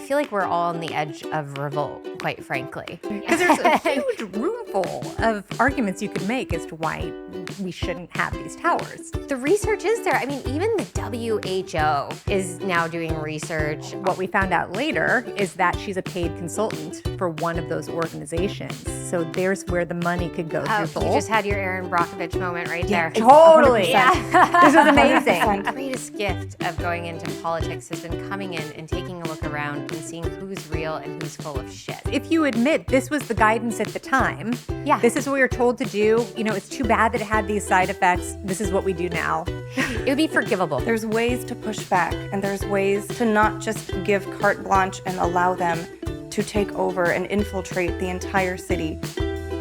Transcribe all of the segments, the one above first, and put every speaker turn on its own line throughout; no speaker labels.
feel like we're all on the edge of revolt, quite frankly.
Because there's a huge room full of arguments you could make as to why we shouldn't have these towers.
The research is there. I mean, even the WHO is now doing research.
What we found out later is that she's a paid consultant for one of those organizations. So there's where the money could go through.
You just had your Erin Brockovich moment right there.
Totally.
Yeah.
This is amazing.
The greatest gift of going into politics has been coming in and taking a look around and seeing who's real and who's full of shit.
If you admit this was the guidance at the time, this is what we were told to do, it's too bad that it had these side effects. This is what we do now.
It would be forgivable.
There's ways to push back, and there's ways to not just give carte blanche and allow them to take over and infiltrate the entire city.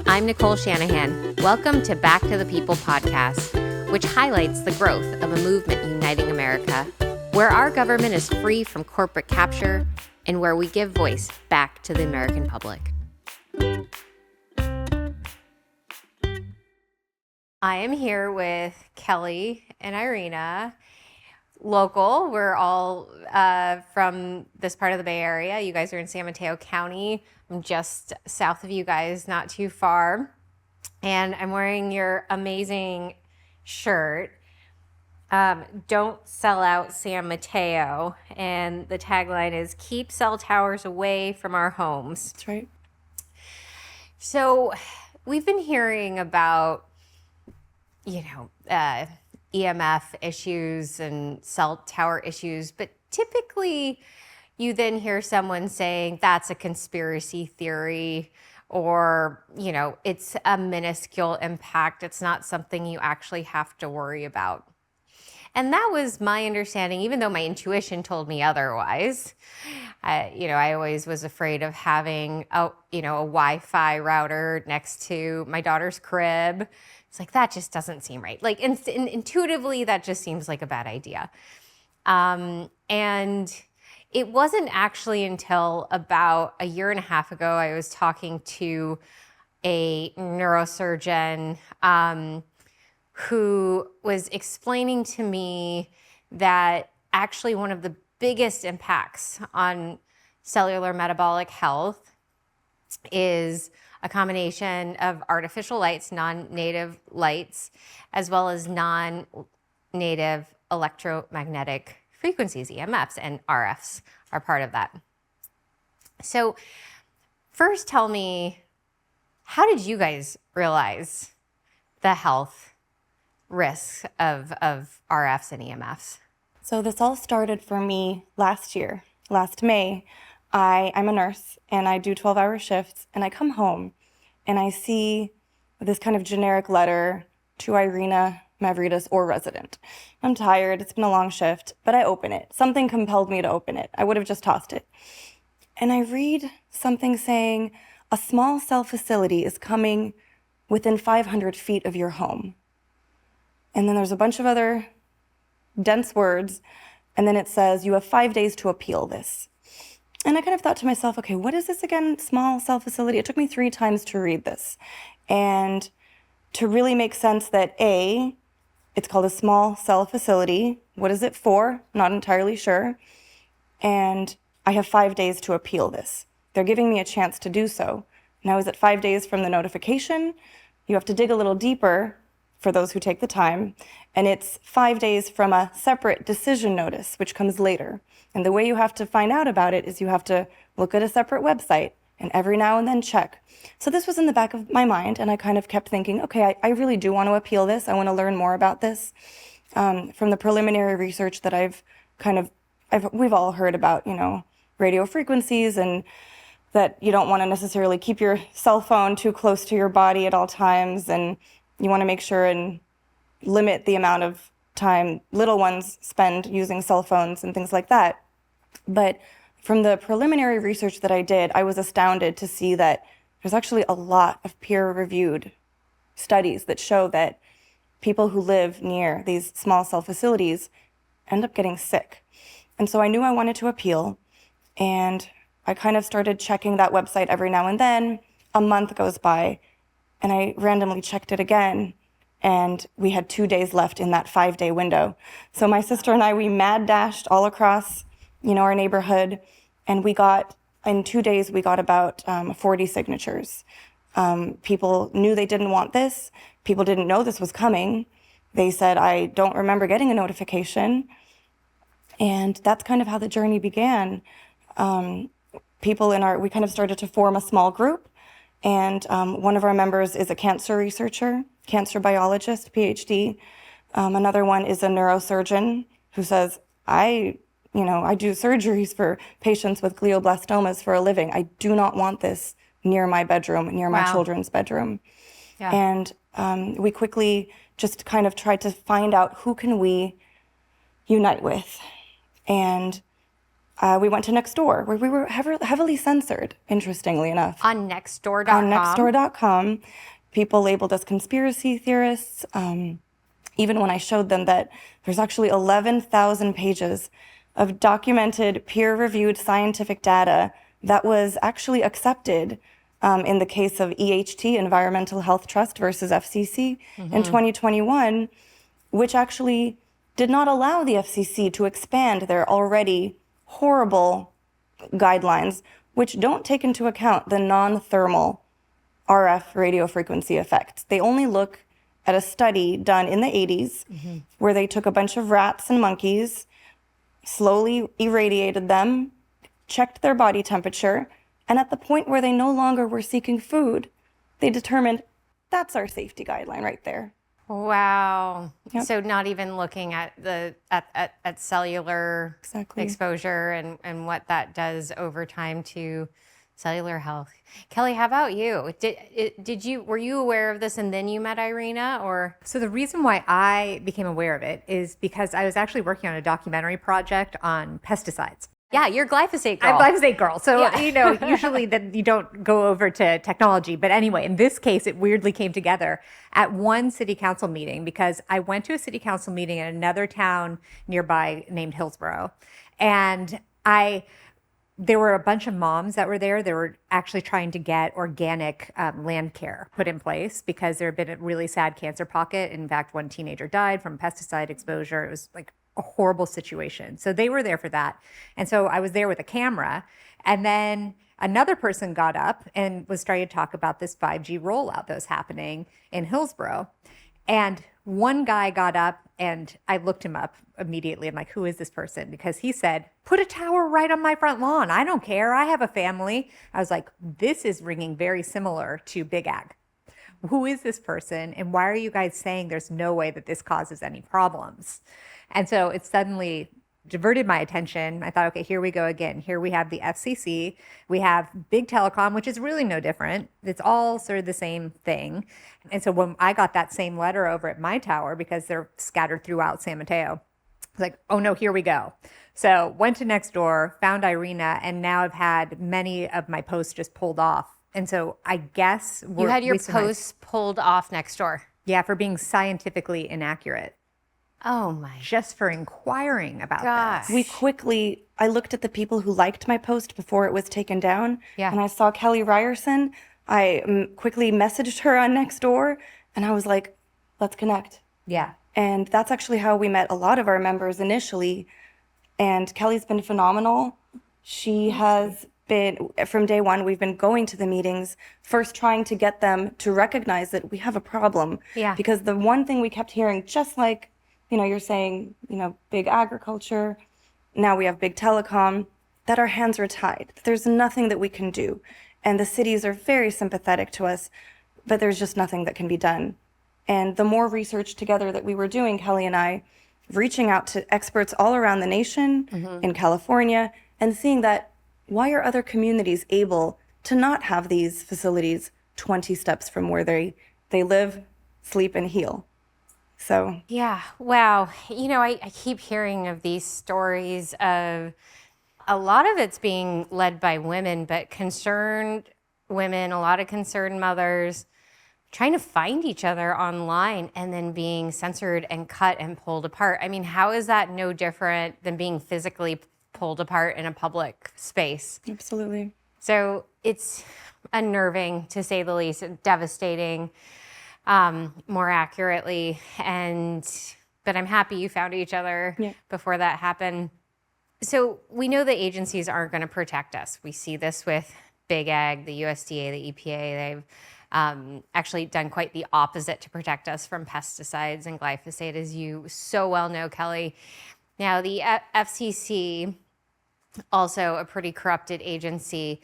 I'm Nicole Shanahan. Welcome to Back to the People podcast, which highlights the growth of a movement uniting America, where our government is free from corporate capture and where we give voice back to the American public. I am here with Kelly and Irena, local. We're all from this part of the Bay Area. You guys are in San Mateo County. I'm just south of you guys, not too far. And I'm wearing your amazing shirt, Don't Sell Out San Mateo. And the tagline is, keep cell towers away from our homes.
That's right.
So we've been hearing about EMF issues and cell tower issues, but typically you then hear someone saying that's a conspiracy theory, or, it's a minuscule impact. It's not something you actually have to worry about. And that was my understanding, even though my intuition told me otherwise. I always was afraid of having a Wi-Fi router next to my daughter's crib. It's like, that just doesn't seem right. Like intuitively, that just seems like a bad idea. And it wasn't actually until about a year and a half ago, I was talking to a neurosurgeon who was explaining to me that actually one of the biggest impacts on cellular metabolic health is a combination of artificial lights, non-native lights, as well as non-native electromagnetic frequencies, EMFs, and RFs are part of that. So first tell me, how did you guys realize the health risks of RFs and EMFs?
So this all started for me last May. I'm a nurse and I do 12-hour shifts, and I come home and I see this kind of generic letter to Irena Mavridis or resident. I'm tired, it's been a long shift, but I open it. Something compelled me to open it. I would have just tossed it. And I read something saying, a small cell facility is coming within 500 feet of your home. And then there's a bunch of other dense words, and then it says, you have 5 days to appeal this. And I kind of thought to myself, okay, what is this again? Small cell facility? It took me 3 times to read this. And to really make sense that it's called a small cell facility. What is it for? Not entirely sure. And I have 5 days to appeal this. They're giving me a chance to do so. Now, is it 5 days from the notification? You have to dig a little deeper for those who take the time. And it's 5 days from a separate decision notice, which comes later. And the way you have to find out about it is you have to look at a separate website and every now and then check. So this was in the back of my mind, and I kind of kept thinking, okay, I really do want to appeal this. I want to learn more about this. From the preliminary research that we've all heard about, radio frequencies, and that you don't want to necessarily keep your cell phone too close to your body at all times, and you want to make sure and limit the amount of time little ones spend using cell phones and things like that. But from the preliminary research that I did, I was astounded to see that there's actually a lot of peer-reviewed studies that show that people who live near these small cell facilities end up getting sick. And so I knew I wanted to appeal, and I kind of started checking that website every now and then. A month goes by, and I randomly checked it again, and we had 2 days left in that 5-day window. So my sister and I, we mad dashed all across, our neighborhood, And in 2 days, we got about 40 signatures. People knew they didn't want this. People didn't know this was coming. They said, I don't remember getting a notification. And that's kind of how the journey began. We kind of started to form a small group. And one of our members is a cancer researcher, cancer biologist, PhD. Another one is a neurosurgeon who says, I do surgeries for patients with glioblastomas for a living. I do not want this near my bedroom, near my children's bedroom. Yeah. And we quickly just kind of tried to find out who can we unite with. And we went to Nextdoor, where we were heavily censored, interestingly enough.
On Nextdoor.com?
On Nextdoor.com. People labeled us conspiracy theorists. Even when I showed them that there's actually 11,000 pages of documented, peer-reviewed scientific data that was actually accepted in the case of EHT, Environmental Health Trust versus FCC, in 2021, which actually did not allow the FCC to expand their already horrible guidelines, which don't take into account the non-thermal RF radio frequency effects. They only look at a study done in the 80s where they took a bunch of rats and monkeys, slowly irradiated them, checked their body temperature, and at the point where they no longer were seeking food, they determined that's our safety guideline right there.
Wow.
Yep.
So not even looking at at cellular exposure and what that does over time to cellular health. Kelly, how about you? Were you aware of this and then you met Irena, or?
So the reason why I became aware of it is because I was actually working on a documentary project on pesticides.
Yeah, you're Glyphosate Girl.
I'm Glyphosate Girl. So, usually that you don't go over to technology. But anyway, in this case, it weirdly came together at one city council meeting because I went to a city council meeting in another town nearby named Hillsborough. And there were a bunch of moms that were there. They were actually trying to get organic land care put in place because there had been a really sad cancer pocket. In fact, one teenager died from pesticide exposure. It was like a horrible situation. So they were there for that. And so I was there with a camera. And then another person got up and was starting to talk about this 5G rollout that was happening in Hillsborough. And one guy got up and I looked him up immediately. I'm like, who is this person? Because he said, put a tower right on my front lawn. I don't care. I have a family. I was like, this is ringing very similar to Big Ag. Who is this person? And why are you guys saying there's no way that this causes any problems? And so it suddenly diverted my attention. I thought, okay, here we go again. Here we have the FCC. We have big telecom, which is really no different. It's all sort of the same thing. And so when I got that same letter over at my tower, because they're scattered throughout San Mateo, I was like, oh no, here we go. So went to Nextdoor, found Irena, and now I've had many of my posts just pulled off. And so I guess
you had your posts pulled off Nextdoor.
Yeah, for being scientifically inaccurate.
Oh my.
Just for inquiring about this.
I looked at the people who liked my post before it was taken down.
Yeah.
And I saw Kelly Ryerson. I quickly messaged her on Nextdoor and I was like, let's connect.
Yeah.
And that's actually how we met a lot of our members initially. And Kelly's been phenomenal. She has been, from day one, we've been going to the meetings, first trying to get them to recognize that we have a problem.
Yeah.
Because the one thing we kept hearing, just like, you're saying, big agriculture, now we have big telecom, that our hands are tied. There's nothing that we can do. And the cities are very sympathetic to us, but there's just nothing that can be done. And the more research together that we were doing, Kelly and I, reaching out to experts all around the nation, in California, and seeing that why are other communities able to not have these facilities 20 steps from where they live, sleep, and heal? So
yeah, wow. I keep hearing of these stories of a lot of it's being led by women, but concerned women, a lot of concerned mothers trying to find each other online and then being censored and cut and pulled apart. I mean, how is that no different than being physically pulled apart in a public space?
Absolutely.
So it's unnerving, to say the least, devastating. More accurately, but I'm happy you found each other before that happened. So we know the agencies aren't going to protect us. We see this with Big Ag, the USDA, the EPA. They've actually done quite the opposite to protect us from pesticides and glyphosate, as you so well know, Kelly. Now, the FCC, also a pretty corrupted agency.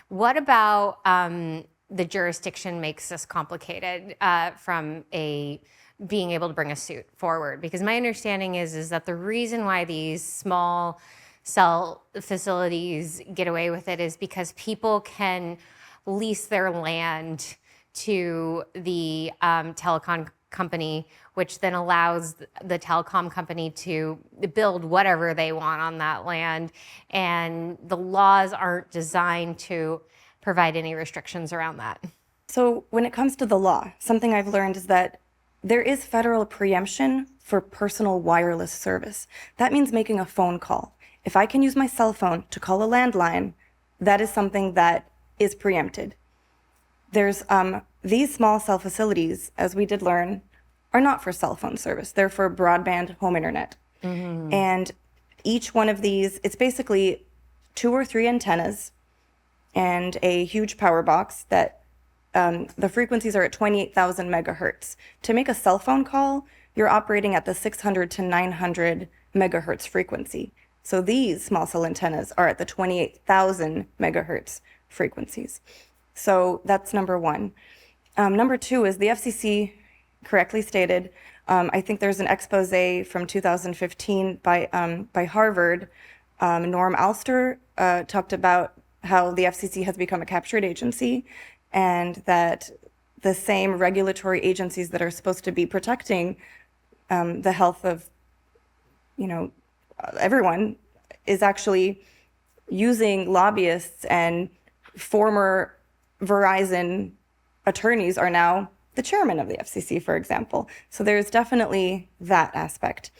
What about the jurisdiction makes this complicated from being able to bring a suit forward? Because my understanding is that the reason why these small cell facilities get away with it is because people can lease their land to the telecom company, which then allows the telecom company to build whatever they want on that land. And the laws aren't designed to provide any restrictions around that.
So when it comes to the law, something I've learned is that there is federal preemption for personal wireless service. That means making a phone call. If I can use my cell phone to call a landline, that is something that is preempted. There's these small cell facilities, as we did learn, are not for cell phone service. They're for broadband home internet. And each one of these, it's basically 2 or 3 antennas and a huge power box that the frequencies are at 28,000 megahertz. To make a cell phone call, you're operating at the 600 to 900 megahertz frequency. So these small cell antennas are at the 28,000 megahertz frequencies. So that's number one. Number two is the FCC correctly stated, I think there's an expose from 2015 by Harvard. Norm Alster talked about how the FCC has become a captured agency, and that the same regulatory agencies that are supposed to be protecting the health of, everyone is actually using lobbyists, and former Verizon attorneys are now the chairman of the FCC, for example. So there's definitely that aspect.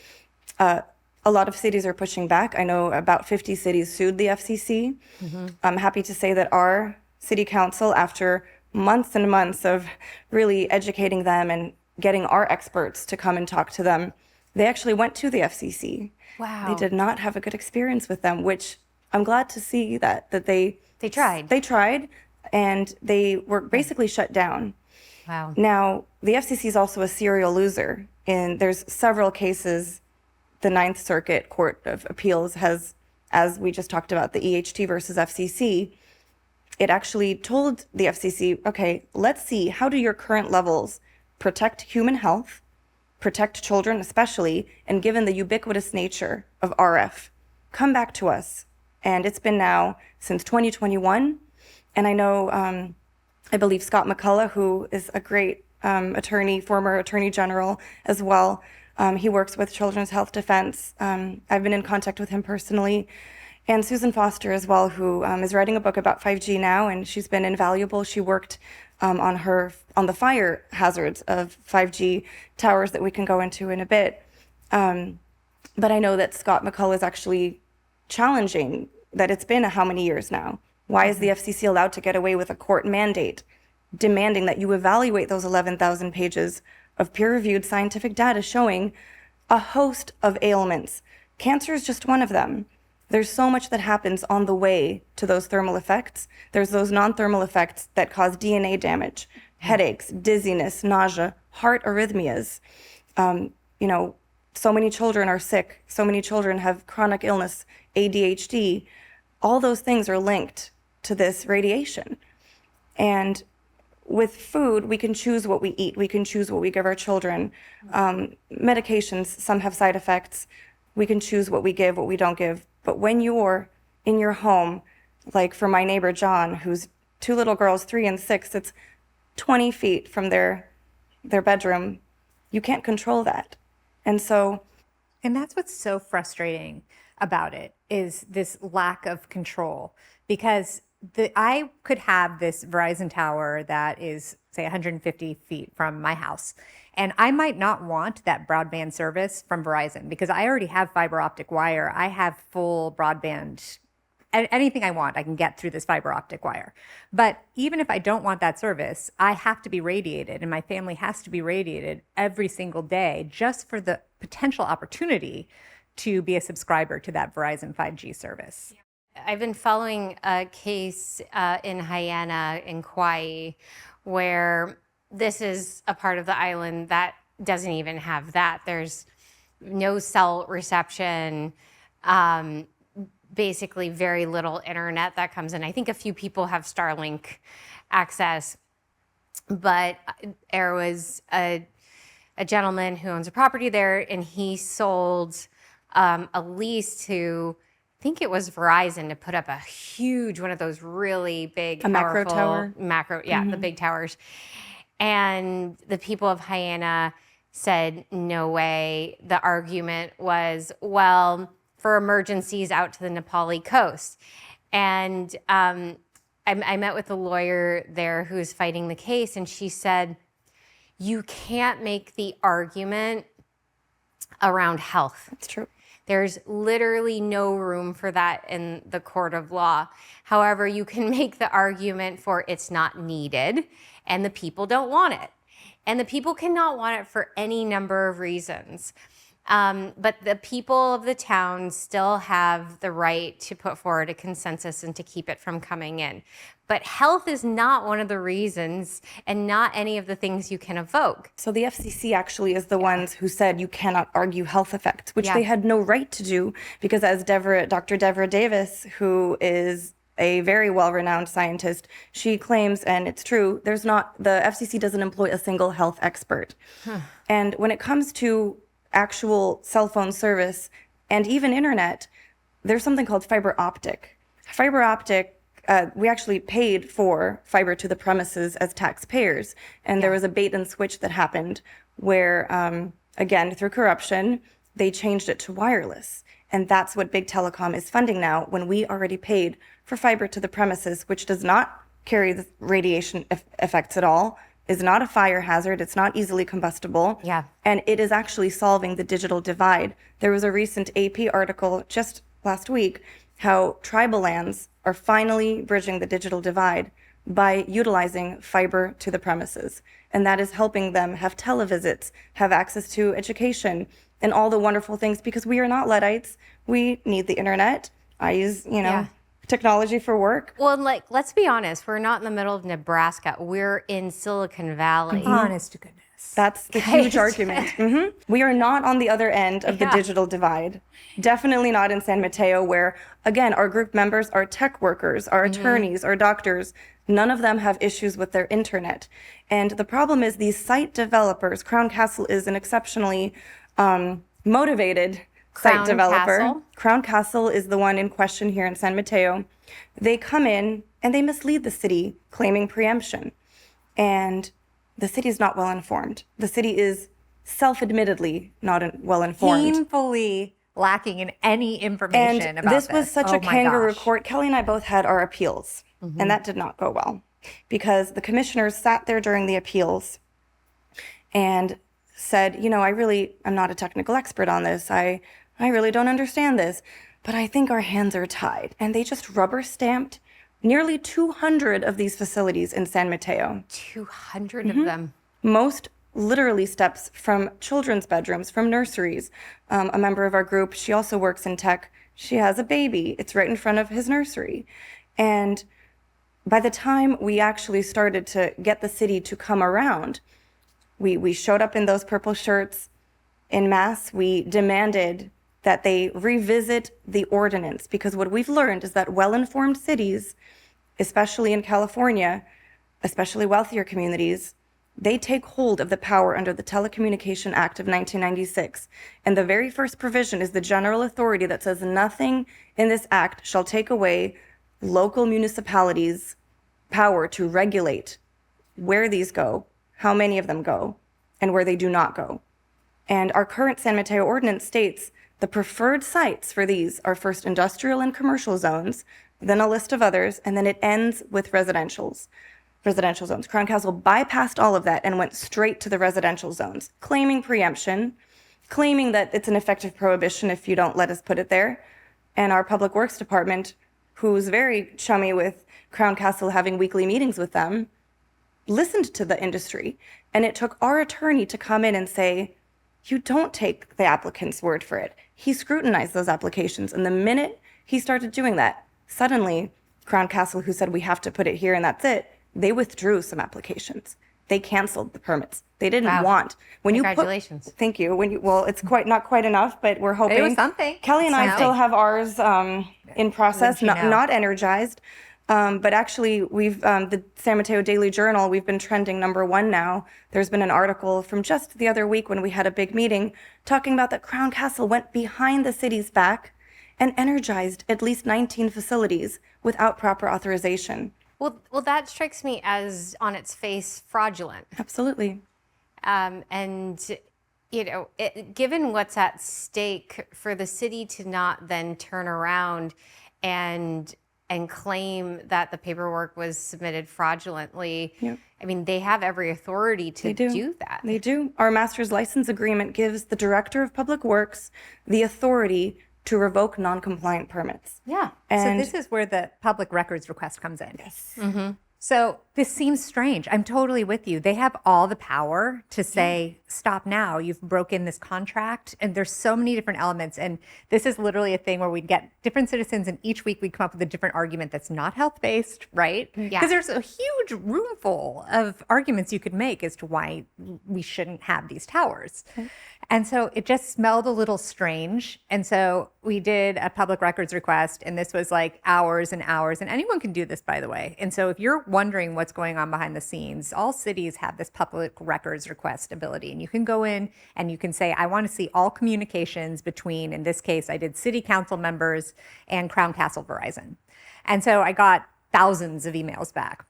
A lot of cities are pushing back. I know about 50 cities sued the FCC. I'm happy to say that our city council, after months and months of really educating them and getting our experts to come and talk to them, they actually went to the FCC.
Wow.
They did not have a good experience with them, which I'm glad to see that they
tried.
They tried, and they were basically shut down.
Wow.
Now, the FCC is also a serial loser, and there's several cases. The Ninth Circuit Court of Appeals has, as we just talked about, the EHT versus FCC. It actually told the FCC, okay, let's see, how do your current levels protect human health, protect children especially, and given the ubiquitous nature of RF, come back to us. And it's been now since 2021. And I know, I believe Scott McCullough, who is a great attorney, former attorney general as well. He works with Children's Health Defence. I've been in contact with him personally. And Susan Foster as well, who is writing a book about 5G now, and she's been invaluable. She worked on the fire hazards of 5G towers that we can go into in a bit. But I know that Scott McCullough is actually challenging that it's been how many years now? Why is the FCC allowed to get away with a court mandate demanding that you evaluate those 11,000 pages of peer-reviewed scientific data showing a host of ailments? Cancer is just one of them. There's so much that happens on the way to those thermal effects. There's those non-thermal effects that cause DNA damage, headaches, dizziness, nausea, heart arrhythmias. So many children are sick. So many children have chronic illness, ADHD. All those things are linked to this radiation. And with food, we can choose what we eat. We can choose what we give our children. Medications, some have side effects. We can choose what we give, what we don't give. But when you're in your home, like for my neighbor John, who's 2 little girls, 3 and 6, it's 20 feet from their bedroom, you can't control that. And
that's what's so frustrating about it, is this lack of control. Because I could have this Verizon tower that is, say, 150 feet from my house, and I might not want that broadband service from Verizon because I already have fiber optic wire. I have full broadband. Anything I want, I can get through this fiber optic wire. But even if I don't want that service, I have to be radiated, and my family has to be radiated every single day just for the potential opportunity to be a subscriber to that Verizon 5G service.
I've been following a case in Hyena in Kauai where this is a part of the island that doesn't even have that. There's no cell reception, basically very little internet that comes in. I think a few people have Starlink access, but there was a gentleman who owns a property there, and he sold a lease to, I think it was Verizon, to put up a huge one of those really big,
macro tower?
The big towers. And the people of Hyena said, no way. The argument was, well, for emergencies out to the Nepali coast. And I met with a lawyer there who's fighting the case, and she said, you can't make the argument around health.
That's true.
There's literally no room for that in the court of law. However, you can make the argument for it's not needed and the people don't want it. And the people cannot want it for any number of reasons. But the people of the town still have the right to put forward a consensus and to keep it from coming in. But health is not one of the reasons and not any of the things you can evoke.
So the FCC actually is the ones who said you cannot argue health effects, which they had no right to do, because as Dr. Deborah Davis, who is a very well-renowned scientist, she claims, and it's true, the FCC doesn't employ a single health expert. And when it comes to actual cell phone service and even internet, there's something called fiber optic. Fiber optic, we actually paid for fiber to the premises as taxpayers. And there was a bait and switch that happened where, again, through corruption, they changed it to wireless. And that's what big telecom is funding now, when we already paid for fiber to the premises, which does not carry the radiation effects at all, is not a fire hazard, it's not easily combustible, and it is actually solving the digital divide. There was a recent AP article just last week how tribal lands are finally bridging the digital divide by utilizing fiber to the premises. And that is helping them have televisits, have access to education, and all the wonderful things, because we are not Luddites. We need the internet. I use, technology for work.
Well, let's be honest, we're not in the middle of Nebraska. We're in Silicon Valley.
Honest to goodness.
That's the huge argument. We are not on the other end of the digital divide. Definitely not in San Mateo, where, again, our group members are tech workers, our attorneys, our doctors. None of them have issues with their internet. And the problem is these site developers, Crown Castle is an exceptionally motivated site developer. Crown Castle is the one in question here in San Mateo. They come in and they mislead the city, claiming preemption. And the city is not well informed. The city is self-admittedly not well informed.
Painfully lacking in any information about this.
This was such a kangaroo court. Kelly and I both had our appeals, and that did not go well, because the commissioners sat there during the appeals and said, I'm not a technical expert on this. I really don't understand this, but I think our hands are tied. And they just rubber stamped nearly 200 of these facilities in San Mateo.
200 of them.
Most literally steps from children's bedrooms, from nurseries. A member of our group, she also works in tech. She has a baby. It's right in front of his nursery. And by the time we actually started to get the city to come around, we showed up in those purple shirts en masse. We demanded that they revisit the ordinance, because what we've learned is that well-informed cities, especially in California, especially wealthier communities, they take hold of the power under the Telecommunication Act of 1996. And the very first provision is the general authority that says nothing in this act shall take away local municipalities' power to regulate where these go, how many of them go, and where they do not go. And our current San Mateo ordinance states the preferred sites for these are first industrial and commercial zones, then a list of others, and then it ends with residential zones. Crown Castle bypassed all of that and went straight to the residential zones, claiming preemption, claiming that it's an effective prohibition if you don't let us put it there. And our Public Works Department, who's very chummy with Crown Castle, having weekly meetings with them, listened to the industry. And it took our attorney to come in and say, you don't take the applicant's word for it. he scrutinized those applications. And the minute he started doing that, suddenly Crown Castle, who said we have to put it here and that's it, they withdrew some applications. They canceled the permits. They didn't want. When
Congratulations.
Thank you. Well, it's not quite enough, but we're hoping.
It was something.
Kelly and I still have ours in process,
know?
not energized. But actually, we've the San Mateo Daily Journal, we've been trending #1 now. There's been an article from just the other week when we had a big meeting talking about that Crown Castle went behind the city's back and energized at least 19 facilities without proper authorization.
Well, that strikes me as on its face fraudulent.
Absolutely.
And given what's at stake, for the city to not then turn around and claim that the paperwork was submitted fraudulently, I mean, they have every authority to do that.
They do. Our master's license agreement gives the director of public works the authority to revoke non-compliant permits.
Yeah.
And
so this is where the public records request comes in.
Yes.
Mm-hmm.
So this seems strange. I'm totally with you. They have all the power to say, stop now. You've broken this contract. And there's so many different elements. And this is literally a thing where we'd get different citizens, and each week we'd come up with a different argument that's not health-based, right?
Yeah.
Because there's a huge room full of arguments you could make as to why we shouldn't have these towers. And so it just smelled a little strange. And so we did a public records request, and this was like hours and hours. And anyone can do this, by the way. And so if you're wondering what's going on behind the scenes, all cities have this public records request ability. And you can go in and you can say, I want to see all communications between, in this case, I did city council members and Crown Castle Verizon. And so I got thousands of emails back.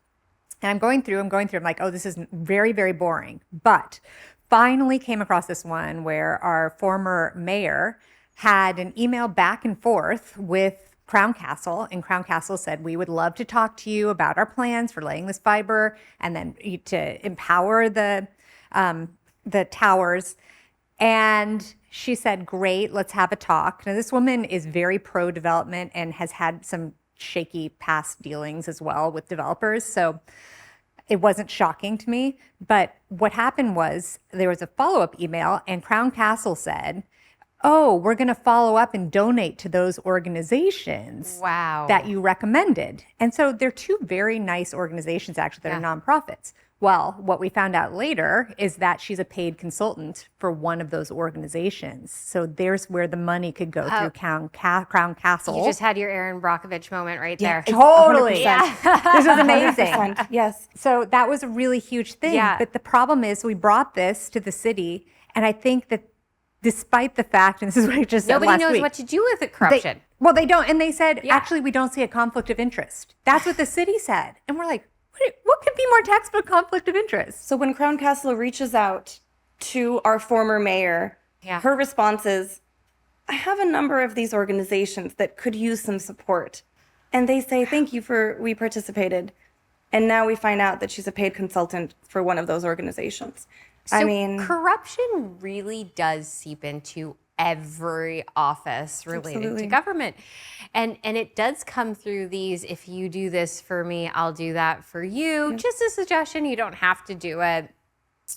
And I'm going through, I'm like, oh, this is very, very boring. But finally came across this one where our former mayor had an email back and forth with Crown Castle, and Crown Castle said, we would love to talk to you about our plans for laying this fiber and then to empower the towers. And she said, great, let's have a talk. Now, this woman is very pro-development and has had some shaky past dealings as well with developers. So it wasn't shocking to me. But what happened was there was a follow-up email, and Crown Castle said, oh, we're going to follow up and donate to those organizations that you recommended. And so they're two very nice organizations, actually, that are nonprofits. Well, what we found out later is that she's a paid consultant for one of those organizations. So there's where the money could go through Crown Castle.
You just had your Erin Brockovich moment right there.
Totally.
100%.
Yeah. This was amazing.
100%. Yes.
So that was a really huge thing.
Yeah.
But the problem is we brought this to the city, and I think that despite the fact, and this is what I just said
Nobody
last
knows
week,
what to do with the corruption.
they don't. And they said, actually, we don't see a conflict of interest. That's what the city said. And we're like, what could be more textbook conflict of interest?
So when Crown Castle reaches out to our former mayor, her response is, I have a number of these organizations that could use some support. And they say, thank you we participated. And now we find out that she's a paid consultant for one of those organizations.
So corruption really does seep into every office related to government. And it does come through these, if you do this for me, I'll do that for you. Just a suggestion, you don't have to do it.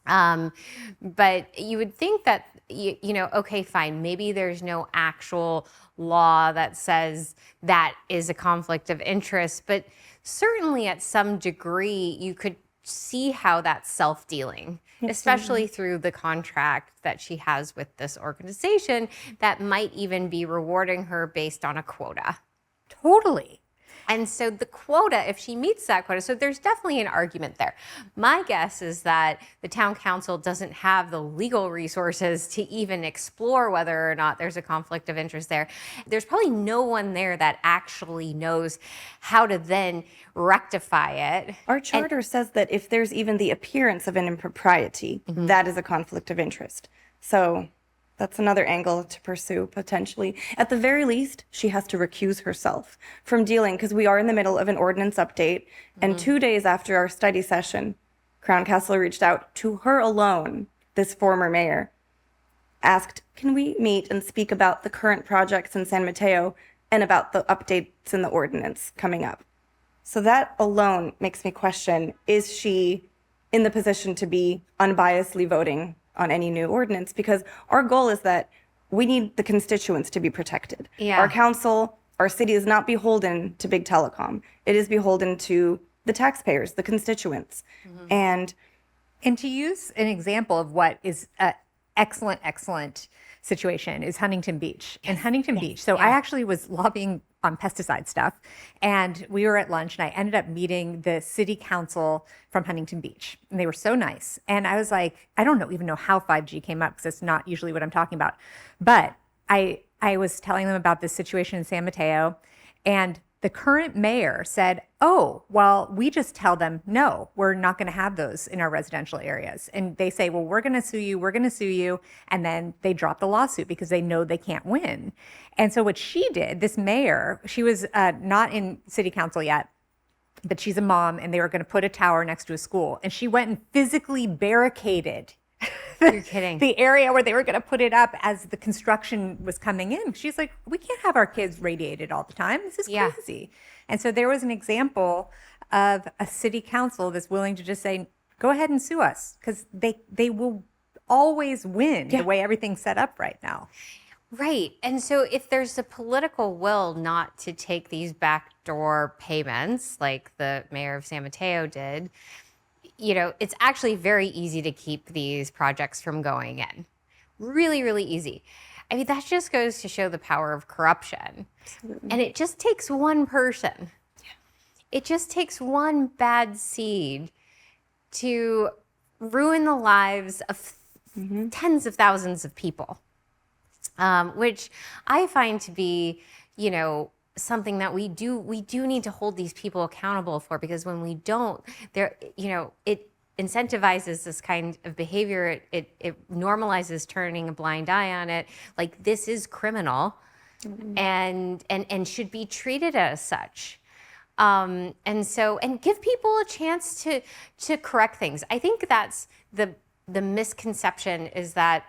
But you would think that, okay, fine, maybe there's no actual law that says that is a conflict of interest, but certainly at some degree you could see how that's self-dealing, especially through the contract that she has with this organization that might even be rewarding her based on a quota.
Totally.
And so the quota, if she meets that quota, so there's definitely an argument there. My guess is that the town council doesn't have the legal resources to even explore whether or not there's a conflict of interest there. There's probably no one there that actually knows how to then rectify it.
Our charter says that if there's even the appearance of an impropriety, that is a conflict of interest. So that's another angle to pursue, potentially. At the very least, she has to recuse herself from dealing, because we are in the middle of an ordinance update. And 2 days after our study session, Crown Castle reached out to her alone, this former mayor, asked, can we meet and speak about the current projects in San Mateo and about the updates in the ordinance coming up? So that alone makes me question, is she in the position to be unbiasedly voting on any new ordinance? Because our goal is that we need the constituents to be protected.
Yeah.
Our council, our city is not beholden to big telecom. It is beholden to the taxpayers, the constituents. And
to use an example of what is an excellent situation is Huntington Beach. And Huntington Beach, so I actually was lobbying on pesticide stuff, and we were at lunch, and I ended up meeting the city council from Huntington Beach, and they were so nice. And I was like, I don't even know how 5G came up, because it's not usually what I'm talking about. But I was telling them about this situation in San Mateo, and the current mayor said, oh, well, we just tell them, no, we're not going to have those in our residential areas. And they say, well, we're going to sue you. And then they drop the lawsuit because they know they can't win. And so what she did, this mayor, she was not in city council yet, but she's a mom, and they were going to put a tower next to a school. And she went and physically barricaded
You're kidding.
the area where they were going to put it up as the construction was coming in. She's like, we can't have our kids radiated all the time. This is crazy. And so there was an example of a city council that's willing to just say, go ahead and sue us, because they will always win the way everything's set up right now.
Right. And so if there's a political will not to take these backdoor payments like the mayor of San Mateo did, it's actually very easy to keep these projects from going in. Really, really easy. I mean, that just goes to show the power of corruption. Absolutely. And it just takes one person. Yeah. It just takes one bad seed to ruin the lives of tens of thousands of people, which I find to be, something that we do need to hold these people accountable for, because when we don't, it incentivizes this kind of behavior. It normalizes turning a blind eye on it. Like, this is criminal and should be treated as such. And give people a chance to correct things. I think that's the misconception, is that,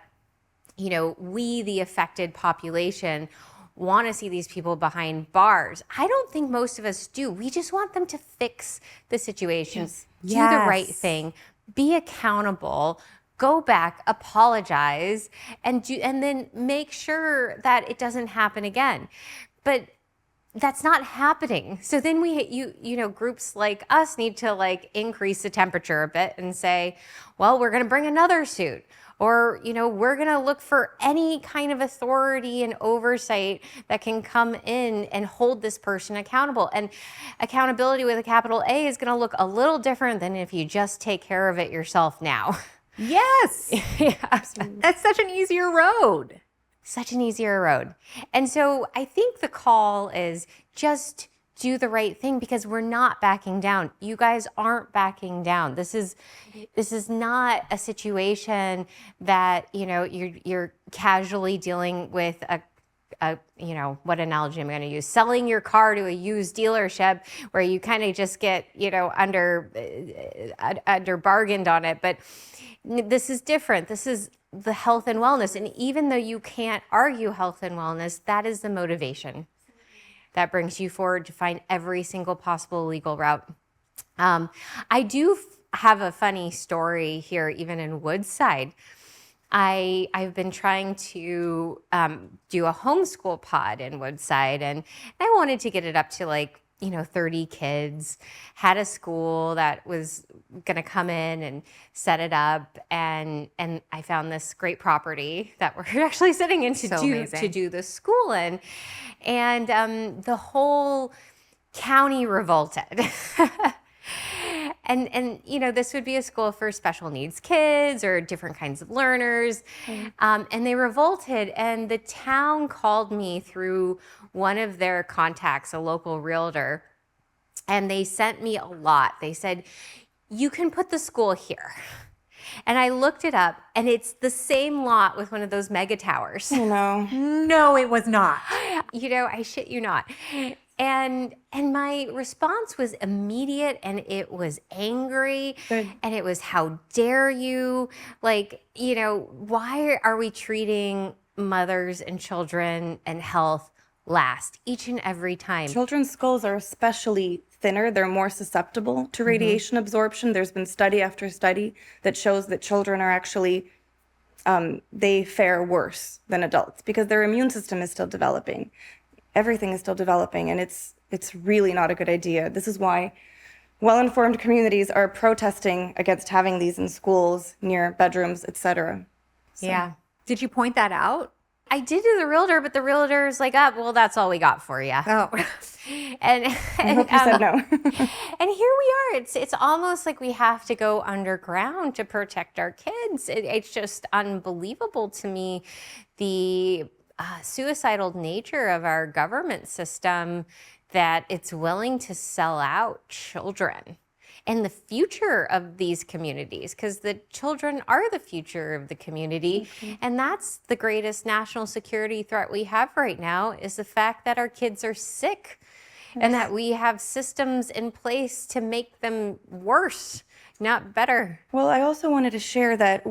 we, the affected population, want to see these people behind bars. I don't think most of us do. We just want them to fix the situations, do the right thing, be accountable, go back, apologize, and then make sure that it doesn't happen again. But that's not happening. So then groups like us need to increase the temperature a bit and say, well, we're going to bring another suit. Or, we're going to look for any kind of authority and oversight that can come in and hold this person accountable. And accountability with a capital A is going to look a little different than if you just take care of it yourself now.
Yes. That's such an easier road.
Such an easier road. And so I think the call is just do the right thing, because we're not backing down. You guys aren't backing down. This is not a situation that, you're casually dealing with what analogy am I going to use? Selling your car to a used dealership where you kind of just get, under bargained on it. But this is different. This is the health and wellness. And even though you can't argue health and wellness, that is the motivation that brings you forward to find every single possible legal route. I do have a funny story here, even in Woodside. I've been trying to do a homeschool pod in Woodside, and I wanted to get it up to 30 kids, had a school that was going to come in and set it up. And I found this great property that we're actually sitting in to do the school in. And the whole county revolted. And this would be a school for special needs kids or different kinds of learners. And they revolted, and the town called me through one of their contacts, a local realtor, and they sent me a lot. They said, you can put the school here. And I looked it up, and it's the same lot with one of those mega towers.
No, it was not.
I shit you not. And my response was immediate, and it was angry.
Good.
And it was, how dare you? Why are we treating mothers and children and health last each and every time?
Children's skulls are especially thinner. They're more susceptible to radiation absorption. There's been study after study that shows that children are actually they fare worse than adults because their immune system is still developing. Everything is still developing, and it's really not a good idea. This is why well-informed communities are protesting against having these in schools, near bedrooms, etc.
Yeah. Did you point that out?
I did to the realtor, but the realtor's like, oh, well, that's all we got for you.
Oh.
And
I hope you said no.
and here we are. It's almost like we have to go underground to protect our kids. It's just unbelievable to me, the suicidal nature of our government system, that it's willing to sell out children and the future of these communities, because the children are the future of the community. And that's the greatest national security threat we have right now, is the fact that our kids are sick and that we have systems in place to make them worse, not better.
Well, I also wanted to share that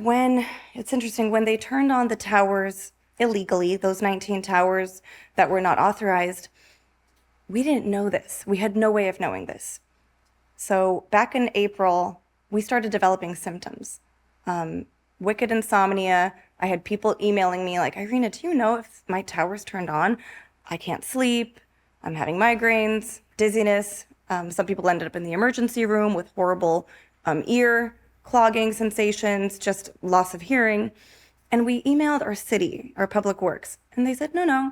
it's interesting, when they turned on the towers illegally, those 19 towers that were not authorized, we didn't know this. We had no way of knowing this. So back in April, we started developing symptoms. Wicked insomnia. I had people emailing me like, Irena, do you know if my tower's turned on? I can't sleep. I'm having migraines, dizziness. Some people ended up in the emergency room with horrible ear clogging sensations, just loss of hearing. And we emailed our city, our public works, and they said, no,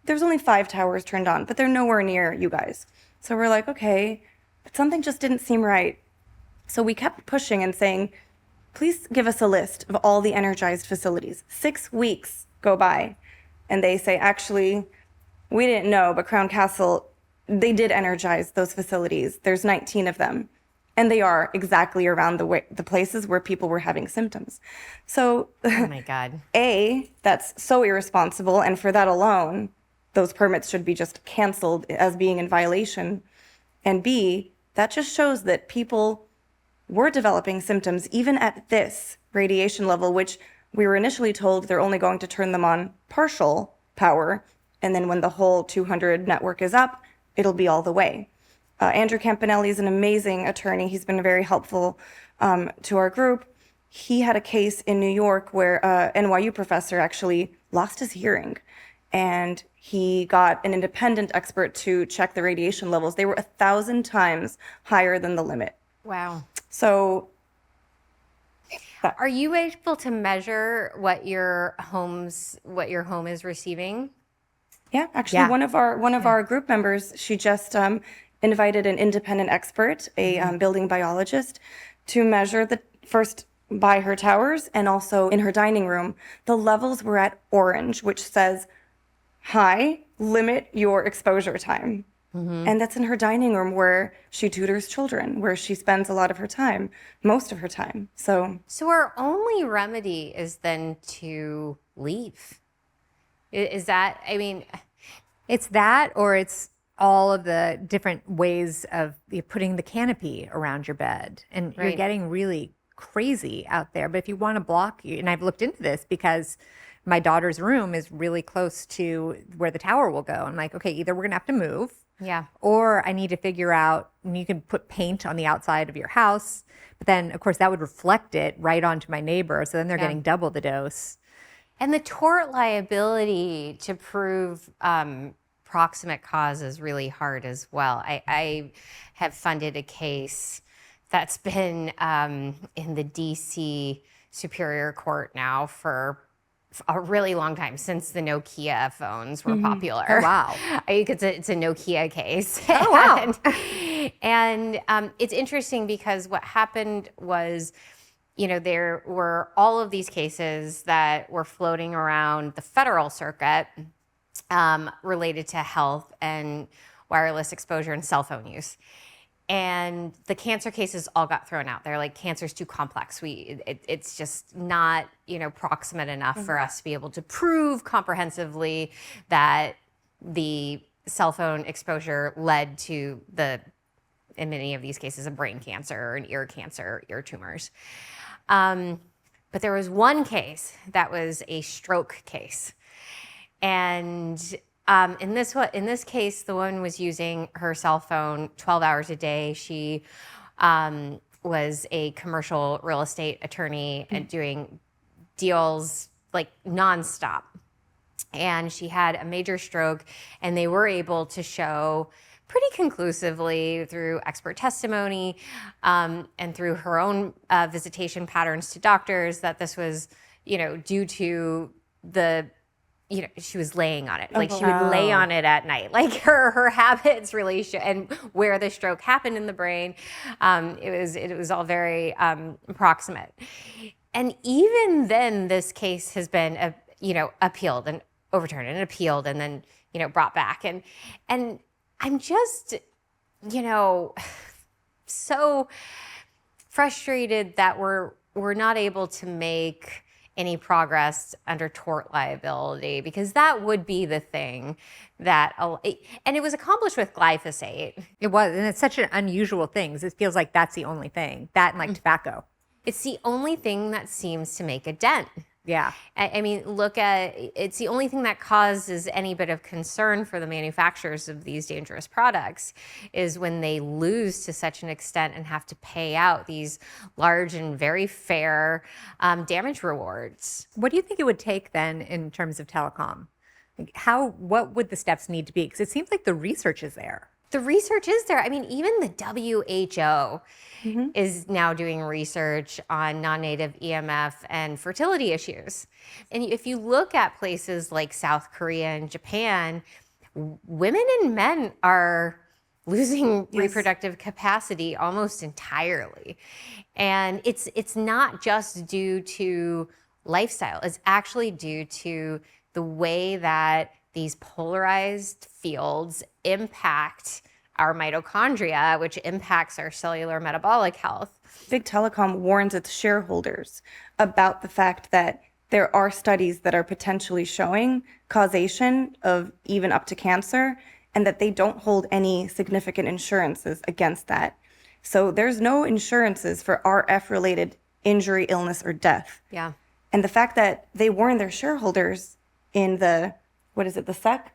there's only 5 towers turned on, but they're nowhere near you guys. So we're like, okay, but something just didn't seem right. So we kept pushing and saying, please give us a list of all the energized facilities. 6 weeks go by, and they say, actually, we didn't know, but Crown Castle, they did energize those facilities. There's 19 of them, and they are exactly around the places where people were having symptoms. So,
Oh my God.
A, that's so irresponsible, and for that alone, those permits should be just canceled as being in violation. And B, that just shows that people were developing symptoms even at this radiation level, which we were initially told they're only going to turn them on partial power. And then when the whole 200 network is up, it'll be all the way. Andrew Campanelli is an amazing attorney. He's been very helpful to our group. He had a case in New York where an NYU professor actually lost his hearing, and he got an independent expert to check the radiation levels. They were 1,000 times higher than the limit.
Wow.
So
Are you able to measure what your home is receiving?
yeah, actually,
Yeah.
one of our group members, she just invited an independent expert, a building biologist, to measure the first by her towers and also in her dining room. The levels were at orange, which says high, limit your exposure time. And that's in her dining room where she tutors children, where she spends a lot of her time, most of her time. So
our only remedy is then to leave. Is that, I mean,
It's that, or it's all of the different ways of putting the canopy around your bed. And you're
Right.
getting really crazy out there. But if you want to block you, and I've looked into this because my daughter's room is really close to where the tower will go. I'm like, okay, either we're going to have to move,
yeah.
or I need to figure out, you can put paint on the outside of your house. But then, of course, that would reflect it right onto my neighbor. So then they're getting double the dose.
And the tort liability to prove proximate cause is really hard as well. I have funded a case that's been in the DC Superior Court now for a really long time, since the Nokia phones were popular.
Oh, wow.
I think it's a Nokia case.
Oh, wow.
and it's interesting because what happened was, there were all of these cases that were floating around the federal circuit related to health and wireless exposure and cell phone use. And the cancer cases all got thrown out. They're like, cancer's too complex. It's just not, proximate enough for us to be able to prove comprehensively that the cell phone exposure led to in many of these cases, a brain cancer or an ear cancer, ear tumors. But there was one case that was a stroke case. And in this case, the woman was using her cell phone 12 hours a day. She was a commercial real estate attorney and doing deals like nonstop. And she had a major stroke, and they were able to show pretty conclusively through expert testimony and through her own visitation patterns to doctors that this was, due to she was laying on it. Like she would lay on it at night. Like her habits really show, and where the stroke happened in the brain, it was all very proximate. And even then, this case has been appealed and overturned and appealed and then brought back. And I'm just so frustrated that we're not able to make any progress under tort liability, because that would be the thing that, and it was accomplished with glyphosate.
It was, and it's such an unusual thing. It feels like that's the only thing, that and like tobacco.
It's the only thing that seems to make a dent.
Yeah.
I mean, it's the only thing that causes any bit of concern for the manufacturers of these dangerous products is when they lose to such an extent and have to pay out these large and very fair damage rewards.
What do you think it would take then in terms of telecom? Like what would the steps need to be? Because it seems like the research is there.
The research is there. I mean, even the WHO is now doing research on non-native EMF and fertility issues. And if you look at places like South Korea and Japan, women and men are losing reproductive capacity almost entirely. And it's not just due to lifestyle. It's actually due to the way that these polarized fields impact our mitochondria, which impacts our cellular metabolic health.
Big Telecom warns its shareholders about the fact that there are studies that are potentially showing causation of even up to cancer, and that they don't hold any significant insurances against that. So there's no insurances for RF-related injury, illness, or death.
Yeah.
And the fact that they warn their shareholders in the SEC?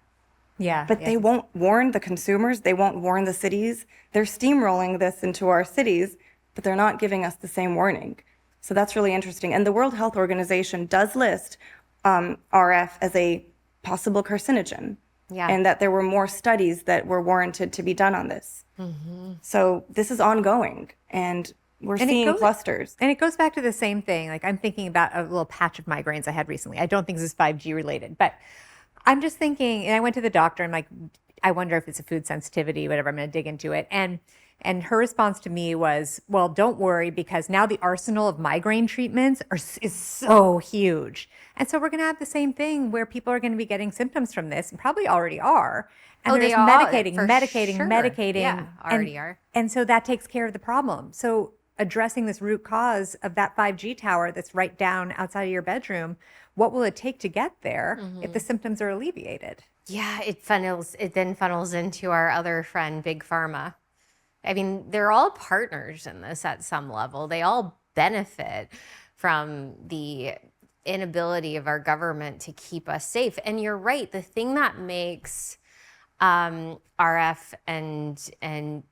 Yeah.
But they won't warn the consumers. They won't warn the cities. They're steamrolling this into our cities, but they're not giving us the same warning. So that's really interesting. And the World Health Organization does list RF as a possible carcinogen.
Yeah.
And that there were more studies that were warranted to be done on this. So this is ongoing, and we're seeing clusters.
And it goes back to the same thing. Like, I'm thinking about a little patch of migraines I had recently. I don't think this is 5G related, but I'm just thinking, and I went to the doctor, I'm like, I wonder if it's a food sensitivity, whatever, I'm going to dig into it. And her response to me was, well, don't worry, because now the arsenal of migraine treatments is so huge. And so we're going to have the same thing where people are going to be getting symptoms from this, and probably already are. And
they
they're
are,
medicating.
Yeah, already are.
And so that takes care of the problem. So addressing this root cause of that 5G tower that's right down outside of your bedroom, what will it take to get there if the symptoms are alleviated?
Yeah, it then funnels into our other friend, Big Pharma. I mean, they're all partners in this at some level. They all benefit from the inability of our government to keep us safe. And you're right, the thing that makes RF and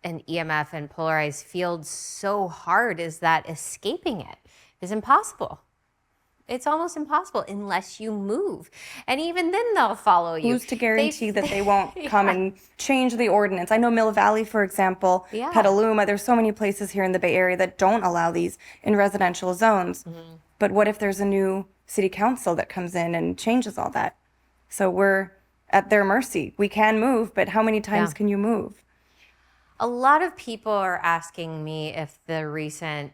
EMF and polarized fields so hard is that escaping it is impossible. It's almost impossible unless you move. And even then they'll follow you.
Who's to guarantee that they won't come and change the ordinance? I know Mill Valley, for example, Petaluma, there's so many places here in the Bay Area that don't allow these in residential zones. But what if there's a new city council that comes in and changes all that? So we're at their mercy. We can move, but how many times can you move?
A lot of people are asking me if the recent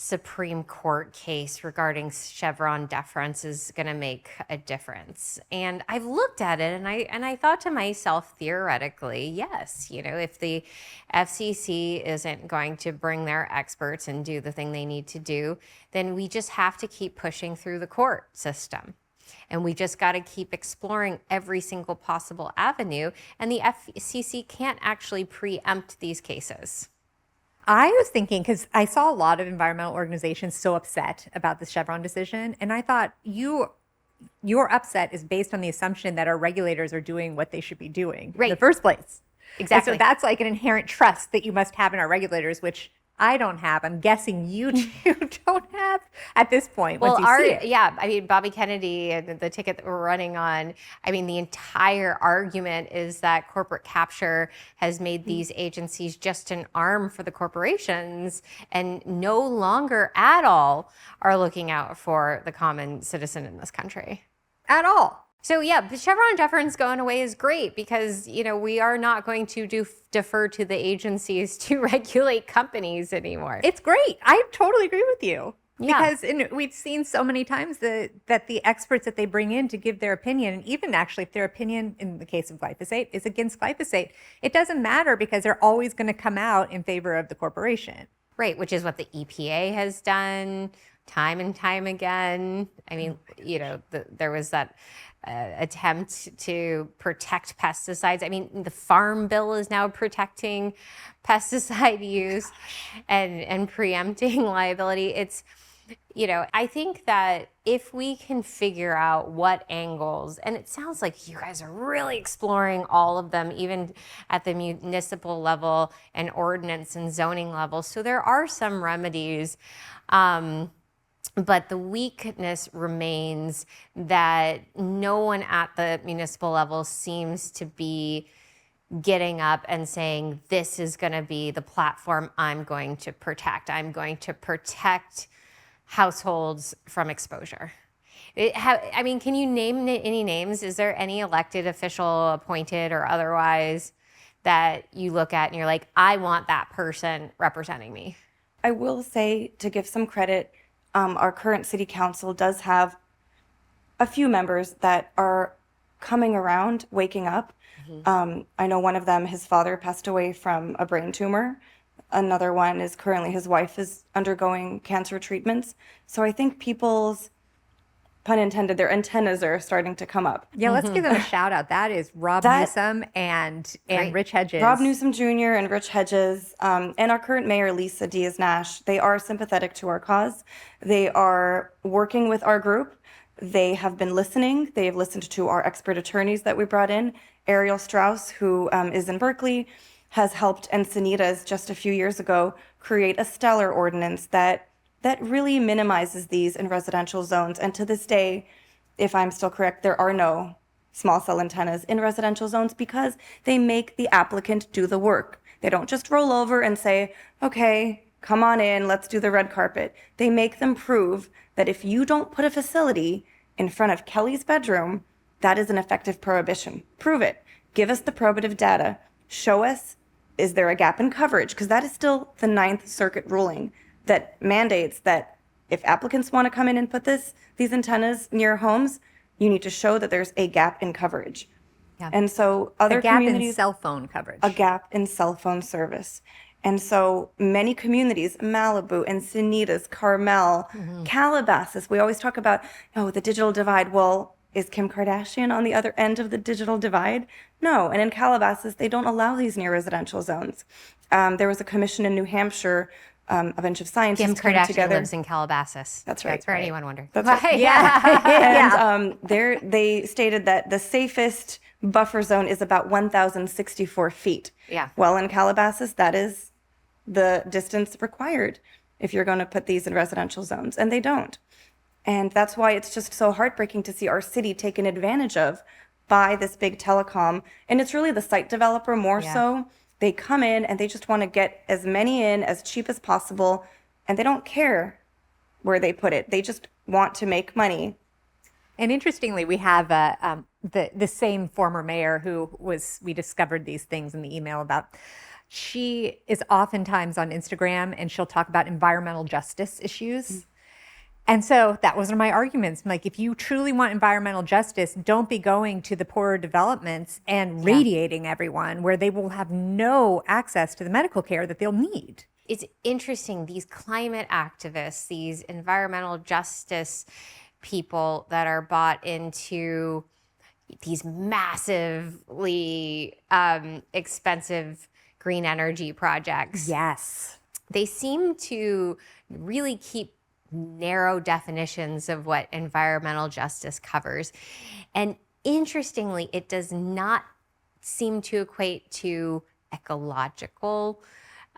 Supreme Court case regarding Chevron Deference is going to make a difference. And I've looked at it and I thought to myself, theoretically, yes, if the FCC isn't going to bring their experts and do the thing they need to do, then we just have to keep pushing through the court system. And we just got to keep exploring every single possible avenue. And the FCC can't actually preempt these cases.
I was thinking, because I saw a lot of environmental organizations so upset about the Chevron decision, and I thought your upset is based on the assumption that our regulators are doing what they should be doing in the first place.
Exactly.
And so that's like an inherent trust that you must have in our regulators, which I don't have. I'm guessing you two don't have at this point.
Well,
once you see it.
yeah, I mean, Bobby Kennedy and the ticket that we're running on, I mean, the entire argument is that corporate capture has made these agencies just an arm for the corporations and no longer at all are looking out for the common citizen in this country.
At all.
So yeah, the Chevron deference going away is great because, you know, we are not going to defer to the agencies to regulate companies anymore.
It's great. I totally agree with you.
Yeah.
Because we've seen so many times that the experts that they bring in to give their opinion, and even actually if their opinion in the case of glyphosate is against glyphosate, it doesn't matter because they're always going to come out in favor of the corporation.
Right, which is what the EPA has done time and time again. I mean, you know, there was that attempt to protect pesticides. I mean, the Farm Bill is now protecting pesticide use and preempting liability. It's, you know, I think that if we can figure out what angles, and it sounds like you guys are really exploring all of them, even at the municipal level and ordinance and zoning level. So there are some remedies. But the weakness remains that no one at the municipal level seems to be getting up and saying, this is going to be the platform I'm going to protect. I'm going to protect households from exposure. I mean, can you name any names? Is there any elected official, appointed or otherwise, that you look at and you're like, I want that person representing me?
I will say, to give some credit, our current city council does have a few members that are coming around, waking up. I know one of them, his father passed away from a brain tumor. Another one is currently, his wife is undergoing cancer treatments. So I think people's, pun intended, their antennas are starting to come up.
Yeah, let's give them a shout out. That is Rob Newsom and Rich Hedges.
Rob Newsom Jr. and Rich Hedges, and our current mayor, Lisa Diaz-Nash, they are sympathetic to our cause. They are working with our group. They have been listening. They have listened to our expert attorneys that we brought in. Ariel Strauss, who is in Berkeley, has helped Encinitas just a few years ago create a stellar ordinance that really minimizes these in residential zones. And to this day, if I'm still correct, there are no small cell antennas in residential zones because they make the applicant do the work. They don't just roll over and say, okay, come on in, let's do the red carpet. They make them prove that if you don't put a facility in front of Kelly's bedroom, that is an effective prohibition. Prove it. Give us the probative data. Show us, is there a gap in coverage? Because that is still the Ninth Circuit ruling that mandates that if applicants want to come in and put these antennas near homes, you need to show that there's a gap in coverage.
Yeah.
And so other communities,
a gap in cell phone coverage.
a gap in cell phone service. And so many communities, Malibu, Encinitas, Carmel, Calabasas, we always talk about, oh, the digital divide. Well, is Kim Kardashian on the other end of the digital divide? No. And in Calabasas, they don't allow these near residential zones. There was a commission in New Hampshire, a bunch of scientists
Kim
came
Kardashian
together.
lives in Calabasas.
That's right.
That's for anyone wondering.
That's right.
Yeah.
And they stated that the safest buffer zone is about 1,064 feet.
Yeah.
Well, in Calabasas, that is the distance required if you're going to put these in residential zones, and they don't. And that's why it's just so heartbreaking to see our city taken advantage of by this big telecom. And it's really the site developer more so. They come in and they just want to get as many in as cheap as possible, and they don't care where they put it. They just want to make money.
And interestingly, we have the same former mayor we discovered these things in the email about. She is oftentimes on Instagram and she'll talk about environmental justice issues. And so that was one of my arguments. Like, if you truly want environmental justice, don't be going to the poorer developments and radiating everyone where they will have no access to the medical care that they'll need.
It's interesting, these climate activists, these environmental justice people that are bought into these massively expensive green energy projects.
Yes.
They seem to really keep narrow definitions of what environmental justice covers. And interestingly, it does not seem to equate to ecological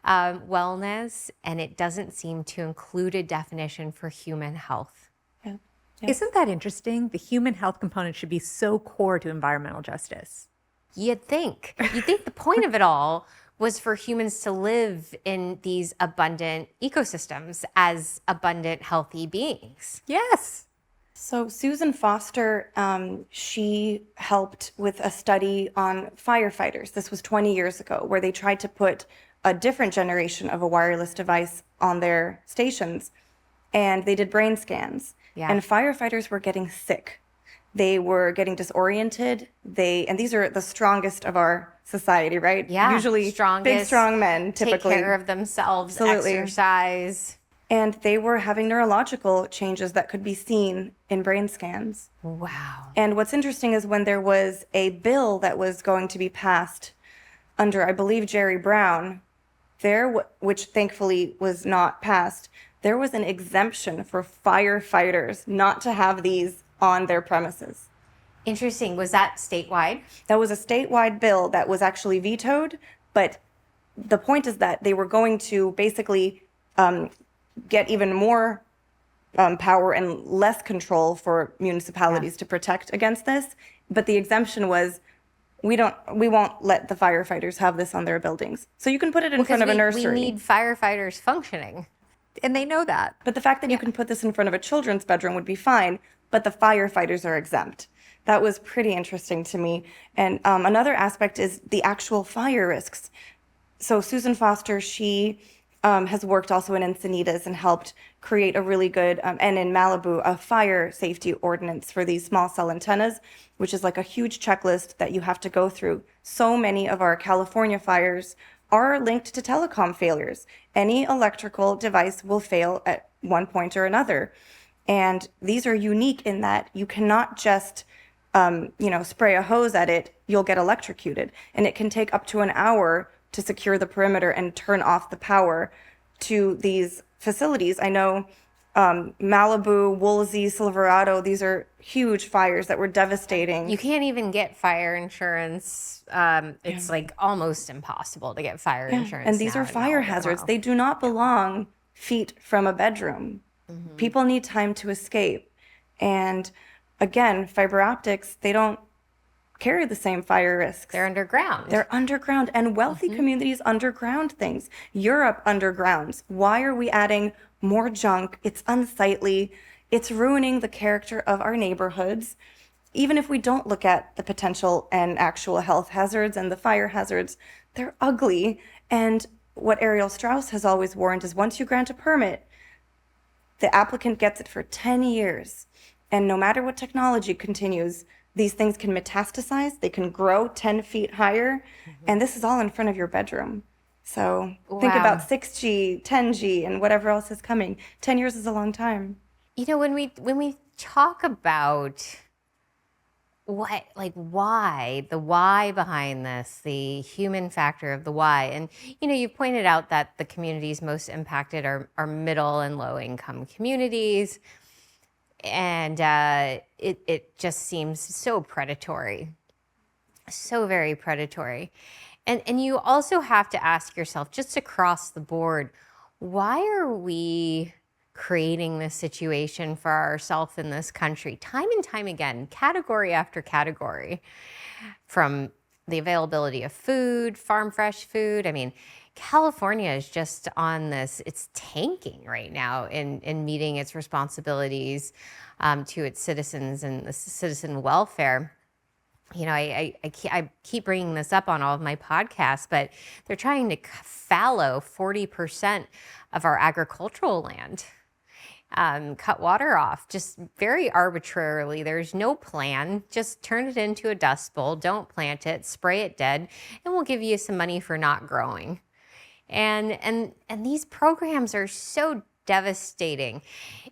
wellness, and it doesn't seem to include a definition for human health.
Yeah.
Isn't that interesting? The human health component should be so core to environmental justice.
You'd think the point of it all was for humans to live in these abundant ecosystems as abundant, healthy beings.
Yes.
So Susan Foster, she helped with a study on firefighters. This was 20 years ago, where they tried to put a different generation of a wireless device on their stations, and they did brain scans.
Yeah.
And firefighters were getting sick. They were getting disoriented. And these are the strongest of our society, right?
Yeah,
Usually
strongest,
big, strong men, typically.
Take care of themselves,
Absolutely.
exercise.
And they were having neurological changes that could be seen in brain scans.
Wow.
And what's interesting is when there was a bill that was going to be passed under, I believe, Jerry Brown, which thankfully was not passed, there was an exemption for firefighters not to have these on their premises.
Interesting. Was that statewide?
That was a statewide bill that was actually vetoed, but the point is that they were going to basically get even more power and less control for municipalities to protect against this. But the exemption was, we won't let the firefighters have this on their buildings. So you can put it in front of a nursery.
We need firefighters functioning.
And they know that.
But the fact that you can put this in front of a children's bedroom would be fine, but the firefighters are exempt. That was pretty interesting to me. And another aspect is the actual fire risks. So Susan Foster, she has worked also in Encinitas and helped create a really good, and in Malibu, a fire safety ordinance for these small cell antennas, which is like a huge checklist that you have to go through. So many of our California fires are linked to telecom failures. Any electrical device will fail at one point or another. And these are unique in that you cannot just spray a hose at it, you'll get electrocuted. And it can take up to an hour to secure the perimeter and turn off the power to these facilities. I know Malibu, Woolsey, Silverado, these are huge fires that were devastating.
You can't even get fire insurance. It's like almost impossible to get fire insurance.
And these
now
are
in
fire
Malibu.
hazards.
Wow.
They do not belong feet from a bedroom. People need time to escape. And again, fiber optics, they don't carry the same fire risks.
They're underground.
They're underground, and wealthy communities underground things. Europe undergrounds. Why are we adding more junk? It's unsightly. It's ruining the character of our neighborhoods. Even if we don't look at the potential and actual health hazards and the fire hazards, they're ugly. And what Ariel Strauss has always warned is once you grant a permit, the applicant gets it for 10 years. And no matter what technology continues, these things can metastasize, they can grow 10 feet higher, and this is all in front of your bedroom. So think about 6G, 10G, and whatever else is coming. 10 years is a long time.
You know, when we talk about why, the why behind this, the human factor of the why, and you've pointed out that the communities most impacted are middle and low income communities. And it just seems so predatory, so very predatory. And you also have to ask yourself, just across the board, why are we creating this situation for ourselves in this country? Time and time again, category after category, from the availability of food, farm fresh food. I mean, California is just on this, it's tanking right now in meeting its responsibilities to its citizens and the citizen welfare. I keep bringing this up on all of my podcasts, but they're trying to fallow 40% of our agricultural land, cut water off just very arbitrarily. There's no plan. Just turn it into a dust bowl. Don't plant it, spray it dead, and we'll give you some money for not growing. And these programs are so devastating.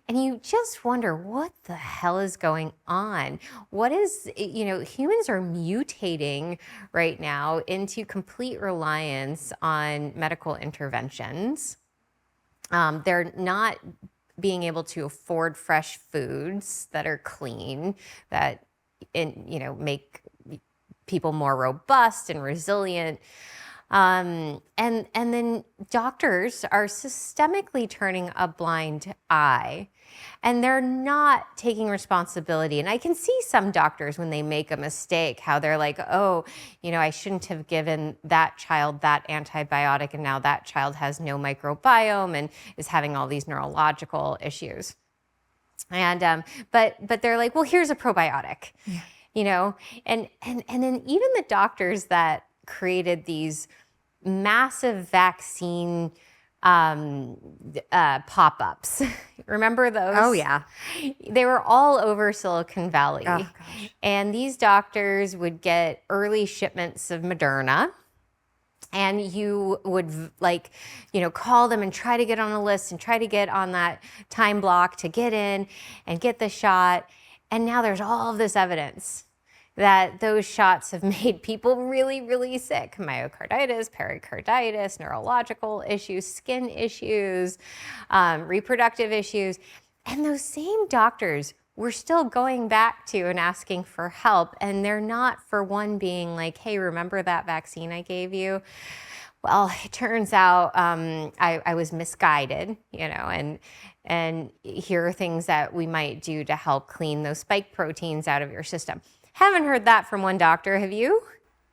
And you just wonder, what the hell is going on? What is, humans are mutating right now into complete reliance on medical interventions. They're not being able to afford fresh foods that are clean, that make people more robust and resilient. And then doctors are systemically turning a blind eye, and they're not taking responsibility. And I can see some doctors when they make a mistake, how they're like, oh, I shouldn't have given that child that antibiotic, and now that child has no microbiome and is having all these neurological issues. And but they're like, well, here's a probiotic, and then even the doctors that created these massive vaccine pop-ups. Remember those?
Oh, yeah.
They were all over Silicon Valley.
Oh, gosh.
And these doctors would get early shipments of Moderna. And you would call them and try to get on a list and try to get on that time block to get in and get the shot. And now there's all of this evidence that those shots have made people really, really sick. Myocarditis, pericarditis, neurological issues, skin issues, reproductive issues. And those same doctors we're still going back to and asking for help. And they're not, for one, being like, hey, remember that vaccine I gave you? Well, it turns out I was misguided, and here are things that we might do to help clean those spike proteins out of your system. Haven't heard that from one doctor, have you?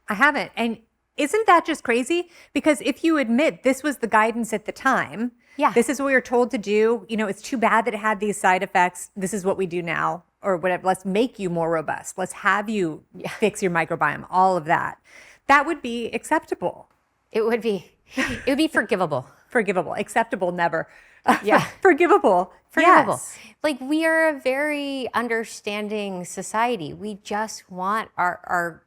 I haven't. And isn't that just crazy? Because if you admit this was the guidance at the time, this is what we were told to do, it's too bad that it had these side effects. This is what we do now, or whatever. Let's make you more robust. Let's have you fix your microbiome, all of that. That would be acceptable.
It would be forgivable.
Forgivable. Acceptable, never.
Yeah.
Forgivable.
Forgivable.
Yes.
Like, we are a very understanding society. We just want our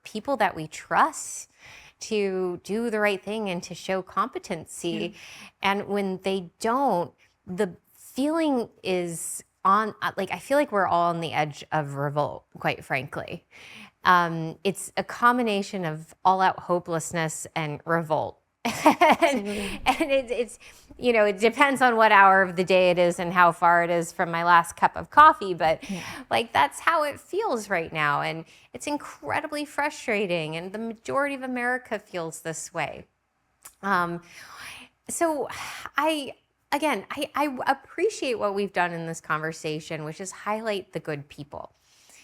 people that we trust to do the right thing and to show competency. And when they don't, the feeling is on, I feel like we're all on the edge of revolt, quite frankly. It's a combination of all-out hopelessness and revolt. and it's it depends on what hour of the day it is and how far it is from my last cup of coffee, but that's how it feels right now, and it's incredibly frustrating, and the majority of America feels this way. So I appreciate what we've done in this conversation, which is highlight the good people.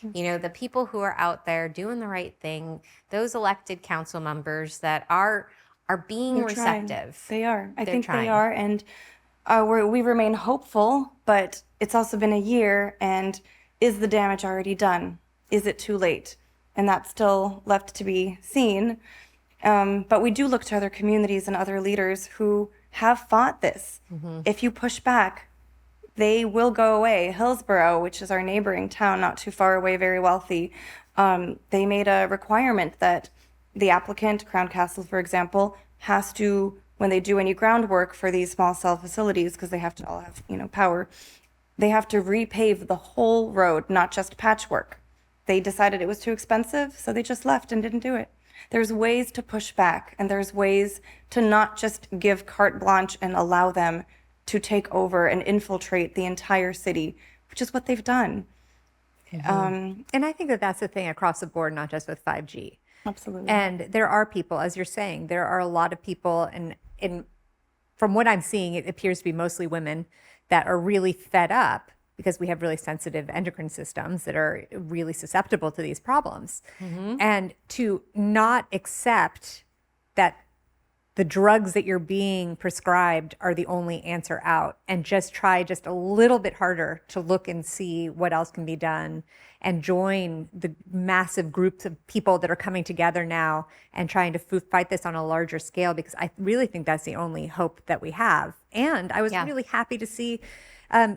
The people who are out there doing the right thing, those elected council members that are being receptive.
They are. I think
trying.
they are. And we remain hopeful, but it's also been a year. And is the damage already done? Is it too late? And that's still left to be seen. But we do look to other communities and other leaders who have fought this. If you push back, they will go away. Hillsborough, which is our neighboring town, not too far away, very wealthy, they made a requirement that the applicant, Crown Castle, for example, has to, when they do any groundwork for these small cell facilities, because they have to all have, power, they have to repave the whole road, not just patchwork. They decided it was too expensive, so they just left and didn't do it. There's ways to push back, and there's ways to not just give carte blanche and allow them to take over and infiltrate the entire city, which is what they've done.
And I think that that's the thing across the board, not just with 5G.
Absolutely.
And there are people, as you're saying, there are a lot of people, and from what I'm seeing, it appears to be mostly women that are really fed up because we have really sensitive endocrine systems that are really susceptible to these problems. And to not accept that the drugs that you're being prescribed are the only answer out, and just try just a little bit harder to look and see what else can be done and join the massive groups of people that are coming together now and trying to fight this on a larger scale, because I really think that's the only hope that we have. And I was really happy to see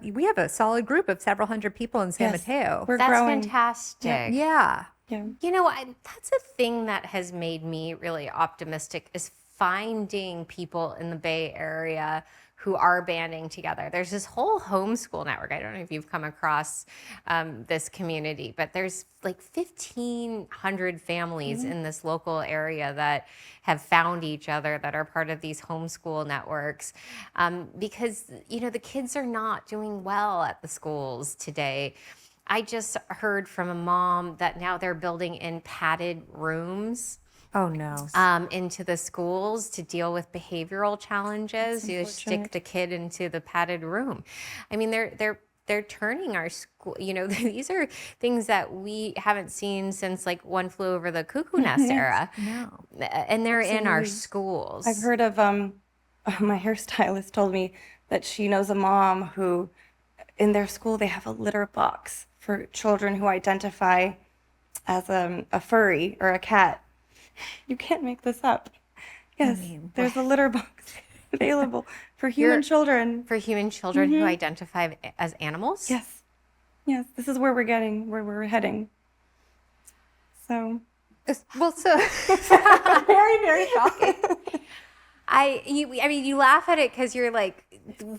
we have a solid group of several hundred people in San Mateo.
We're
That's
growing.
fantastic.
Yeah.
That's a thing that has made me really optimistic, is finding people in the Bay Area who are banding together. There's this whole homeschool network. I don't know if you've come across this community, but there's like 1,500 families in this local area that have found each other, that are part of these homeschool networks, because the kids are not doing well at the schools today. I just heard from a mom that now they're building in padded rooms
Oh no.
into the schools to deal with behavioral challenges. You stick the kid into the padded room. I mean, they're turning our school, these are things that we haven't seen since like One Flew Over the Cuckoo Nest era.
No.
And they're in our
Absolutely.
schools.
I've heard of my hairstylist told me that she knows a mom who in their school they have a litter box for children who identify as a furry or a cat. You can't make this up. Yes, there's a litter box available for human children.
For human children who identify as animals?
Yes. Yes, this is where we're heading. So,
Well, so very, very shocking.
I mean, you laugh at it because you're like,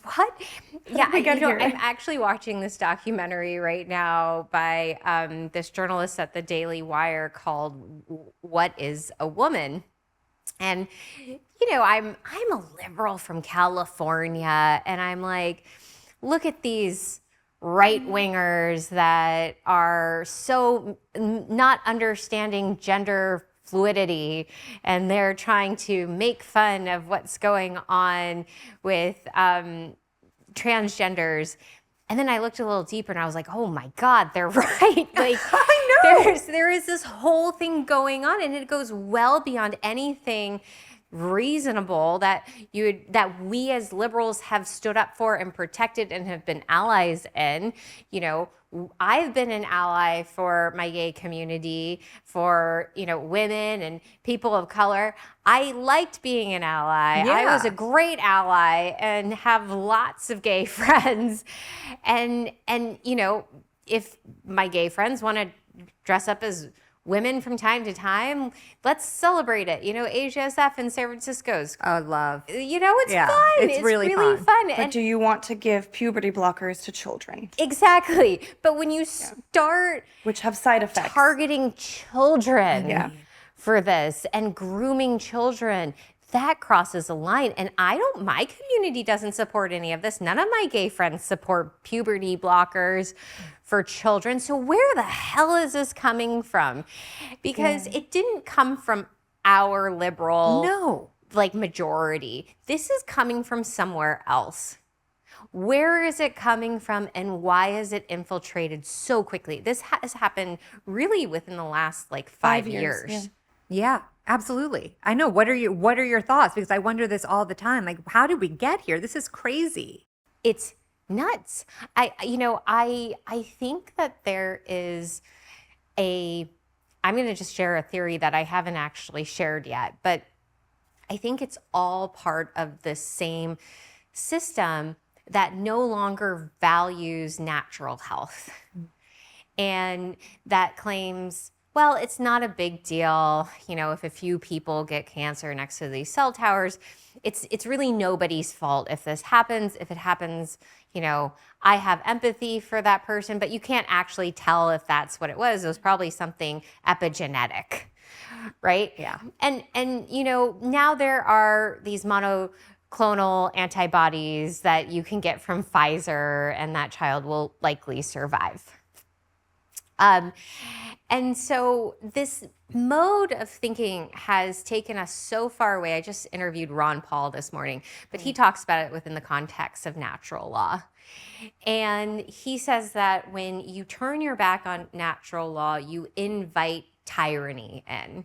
what? Yeah,
we get here?
I'm actually watching this documentary right now by this journalist at the Daily Wire called "What Is a Woman?" And I'm a liberal from California, and I'm like, look at these right wingers that are so not understanding gender fluidity, and they're trying to make fun of what's going on with transgenders. And then I looked a little deeper and I was like, oh my God, they're right. Like,
I know.
there is this whole thing going on, and it goes well beyond anything reasonable that we as liberals have stood up for and protected and have been allies in. I've been an ally for my gay community, for women and people of color. I liked being an ally. I was a great ally and have lots of gay friends. And if my gay friends want to dress up as women from time to time, let's celebrate it. AGSF in San Francisco's.
Oh, love.
It's fun. It's really fun.
but
And
do you want to give puberty blockers to children,
exactly. But when you start
which have side effects?
targeting children
Yeah.
for this and grooming children, that crosses a line. And my community doesn't support any of this. None of my gay friends support puberty blockers for children. So where the hell is this coming from? Because it didn't come from our liberal majority. This is coming from somewhere else. Where is it coming from, and why is it infiltrated so quickly? This has happened really within the last 5 years.
Yeah, absolutely. I know. What are your thoughts? Because I wonder this all the time. Like, how did we get here? This is crazy.
It's nuts. I think that there is I'm going to just share a theory that I haven't actually shared yet, but I think it's all part of the same system that no longer values natural health and that claims, well, it's not a big deal, if a few people get cancer next to these cell towers. It's really nobody's fault if this happens. If it happens, I have empathy for that person, but you can't actually tell if that's what it was. It was probably something epigenetic, right?
Yeah.
And now there are these monoclonal antibodies that you can get from Pfizer, and that child will likely survive. And so this mode of thinking has taken us so far away. I just interviewed Ron Paul this morning, but he talks about it within the context of natural law. And he says that when you turn your back on natural law, you invite tyranny in.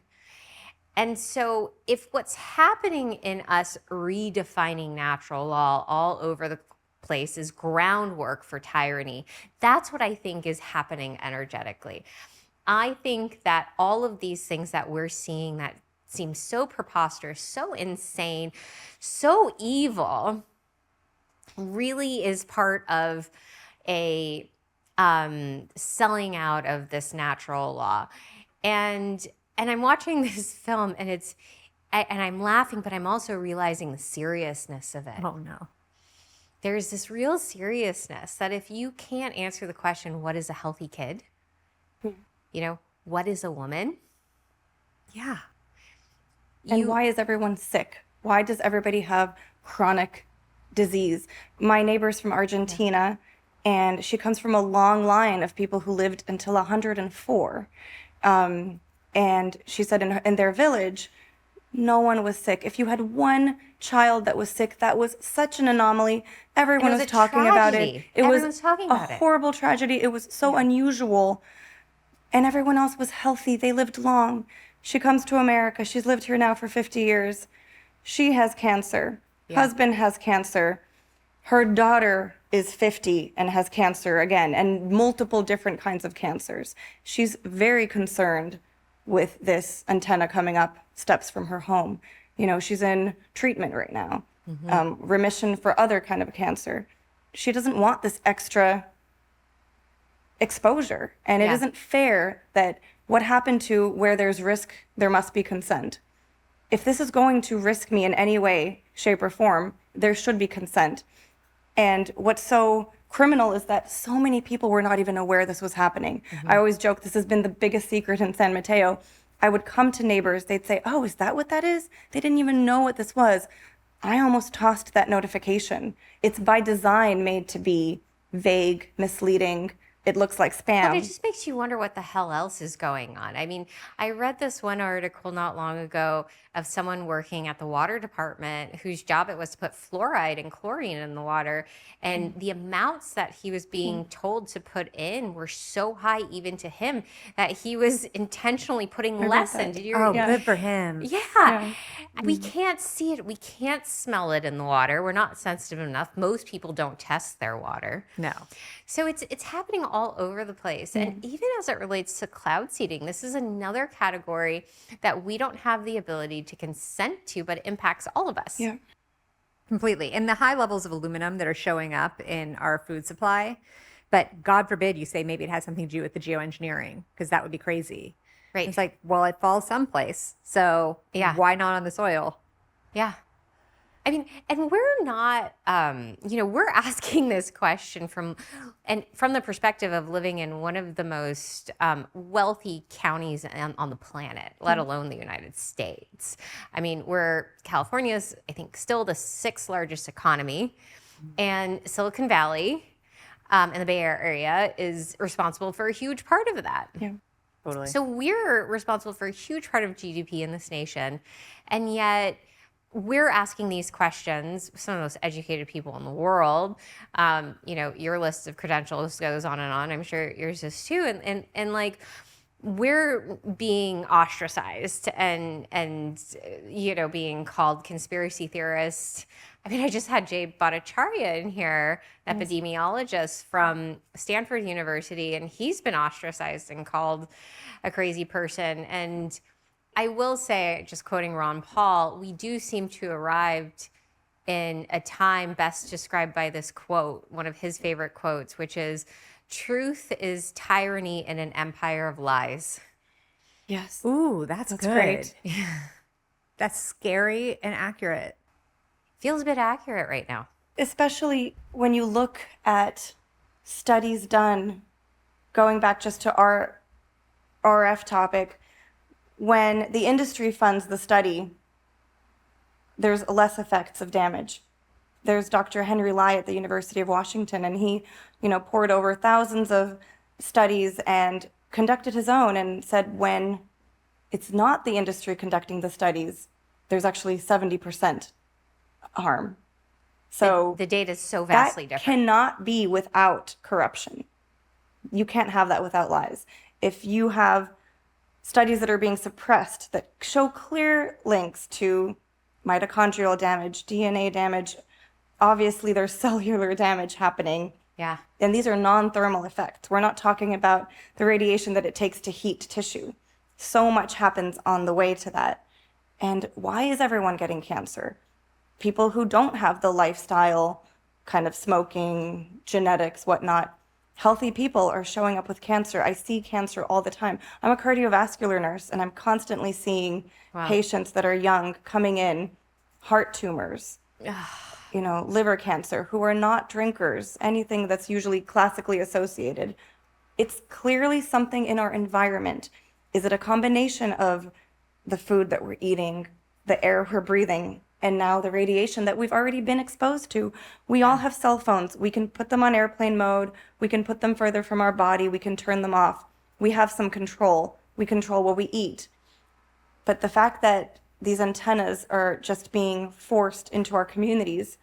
And so if what's happening in us redefining natural law all over the place is groundwork for tyranny, that's what I think is happening energetically. I think that all of these things that we're seeing that seem so preposterous, so insane, so evil, really is part of a selling out of this natural law. And I'm watching this film, and I'm laughing, but I'm also realizing the seriousness of it.
Oh no.
There's this real seriousness that if you can't answer the question, what is a healthy kid? What is a woman?
Yeah.
And why is everyone sick? Why does everybody have chronic disease? My neighbor's from Argentina, and she comes from a long line of people who lived until 104. And she said in their village, no one was sick. If you had one child that was sick, that was such an anomaly. Everyone was talking about it. It was a horrible tragedy. It was so unusual. And everyone else was healthy. They lived long. She comes to America. She's lived here now for 50 years. She has cancer. Husband has cancer. Her daughter is 50 and has cancer again, and multiple different kinds of cancers. She's very concerned with this antenna coming up steps from her home. You know, she's in treatment right now, remission for other kind of cancer. She doesn't want this extra exposure. And it isn't fair that what happened to where there's risk, there must be consent. If this is going to risk me in any way, shape, or form, there should be consent. And what's so criminal is that so many people were not even aware this was happening. I always joke, this has been the biggest secret in San Mateo. I would come to neighbors, they'd say, oh, is that what that is? They didn't even know what this was. I almost tossed that notification. It's by design made to be vague, misleading. It looks like spam.
But it just makes you wonder what the hell else is going on. I mean, I read this one article not long ago of someone working at the water department whose job it was to put fluoride and chlorine in the water. And the amounts that he was being told to put in were so high even to him that he was intentionally putting less in. Did you
good for him.
Yeah. We can't see it. We can't smell it in the water. We're not sensitive enough. Most people don't test their water.
No.
So it's happening all over the place. And even as it relates to cloud seeding, this is another category that we don't have the ability to consent to, but it impacts all of us.
Yeah.
Completely. And the high levels of aluminum that are showing up in our food supply, but God forbid you say maybe it has something to do with the geoengineering, because that would be crazy.
Right.
It's like, well, it falls someplace. So why not on the soil?
Yeah. I mean, and we're not, we're asking this question from the perspective of living in one of the most wealthy counties on the planet, let alone the United States. I mean, California's, I think, still the 6th largest economy, and Silicon Valley and the Bay Area is responsible for a huge part of that.
Yeah.
Totally.
So we're responsible for a huge part of GDP in this nation, and yet we're asking these questions, some of the most educated people in the world. Your list of credentials goes on and on. I'm sure yours does too. And like, we're being ostracized and being called conspiracy theorists. I mean, I just had Jay Bhattacharya in here, an epidemiologist from Stanford University, and he's been ostracized and called a crazy person. And I will say, just quoting Ron Paul, we do seem to have arrived in a time best described by this quote, one of his favorite quotes, which is, "Truth is tyranny in an empire of lies."
Yes.
Ooh, that's good.
Great.
That's scary and accurate.
Feels a bit accurate right now.
Especially when you look at studies done, going back just to our RF topic, when the industry funds the study, there's less effects of damage. There's Dr. Henry Lai at the University of Washington, and he, poured over thousands of studies and conducted his own and said when it's not the industry conducting the studies, there's actually 70% harm. So
the data is so vastly
that
different.
Cannot be without corruption. You can't have that without lies. If you have studies that are being suppressed that show clear links to mitochondrial damage, DNA damage, obviously there's cellular damage happening.
Yeah.
And these are non-thermal effects. We're not talking about the radiation that it takes to heat tissue. So much happens on the way to that. And why is everyone getting cancer? People who don't have the lifestyle, kind of smoking, genetics, whatnot. Healthy people are showing up with cancer. I see cancer all the time. I'm a cardiovascular nurse, and I'm constantly seeing patients that are young coming in, heart tumors, liver cancer, who are not drinkers, anything that's usually classically associated. It's clearly something in our environment. Is it a combination of the food that we're eating, the air we're breathing, and now the radiation that we've already been exposed to? We all have cell phones. We can put them on airplane mode. We can put them further from our body. We can turn them off. We have some control. we control what we eat. But the fact that these antennas are just being forced into our communities,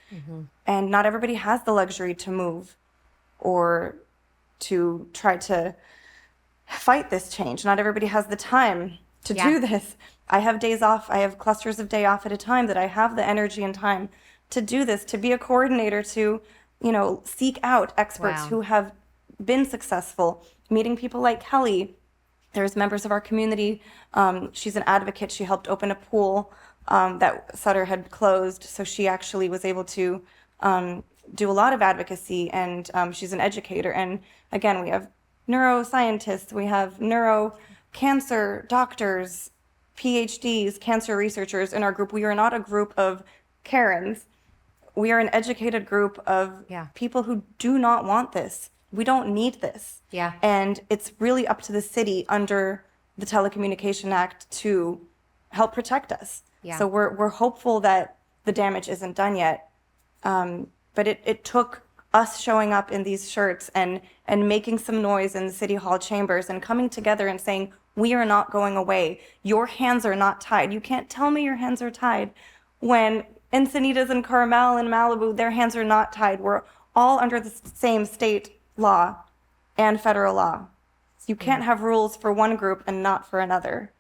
and not everybody has the luxury to move or to try to fight this change. Not everybody has the time to do this. I have days off. I have clusters of day off at a time that I have the energy and time to do this, to be a coordinator, to, seek out experts who have been successful, meeting people like Kelly. There's members of our community. She's an advocate. She helped open a pool that Sutter had closed. So she actually was able to do a lot of advocacy, and she's an educator. And again, we have neuroscientists, we have cancer doctors, PhDs, cancer researchers in our group. We are not a group of Karens. We are an educated group of people who do not want this. We don't need this.
Yeah.
And it's really up to the city under the Telecommunication Act to help protect us.
Yeah.
So we're hopeful that the damage isn't done yet. But it took us showing up in these shirts and making some noise in the city hall chambers and coming together and saying, we are not going away. Your hands are not tied. You can't tell me your hands are tied when Encinitas and Carmel and Malibu, their hands are not tied. We're all under the same state law and federal law. So you can't have rules for one group and not for another.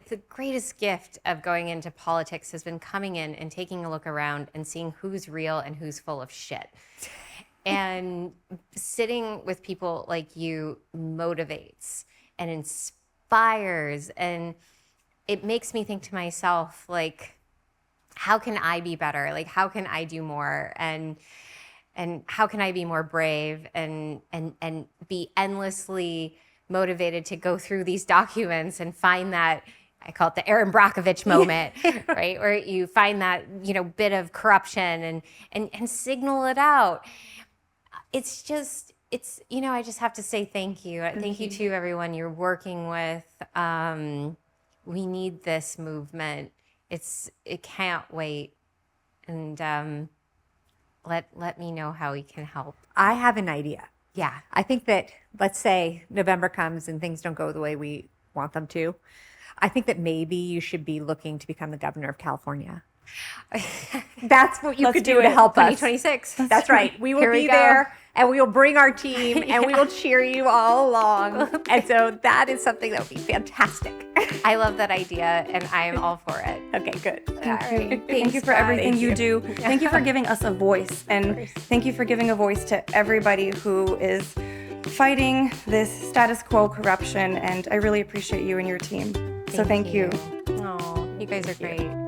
The greatest gift of going into politics has been coming in and taking a look around and seeing who's real and who's full of shit. And sitting with people like you motivates and inspires, and it makes me think to myself, like, how can I be better? Like, how can I do more? And how can I be more brave and be endlessly motivated to go through these documents and find that, I call it the Erin Brockovich moment, right? Where you find that, bit of corruption and signal it out. It's just, I just have to say thank you. Thank you to everyone you're working with. We need this movement. It can't wait. And let me know how we can help.
I have an idea.
Yeah.
I think that, let's say November comes and things don't go the way we want them to. I think that maybe you should be looking to become the governor of California. That's what you could do to help us.
2026.
That's right. We will be there, and we will bring our team, and we will cheer you all along. And so that is something that would be fantastic.
I love that idea, and I am all for it.
Okay, good.
Thank you for everything you do. Thank you for giving us a voice, and thank you for giving a voice to everybody who is fighting this status quo corruption, and I really appreciate you and your team. So thank you.
Oh, you guys are great.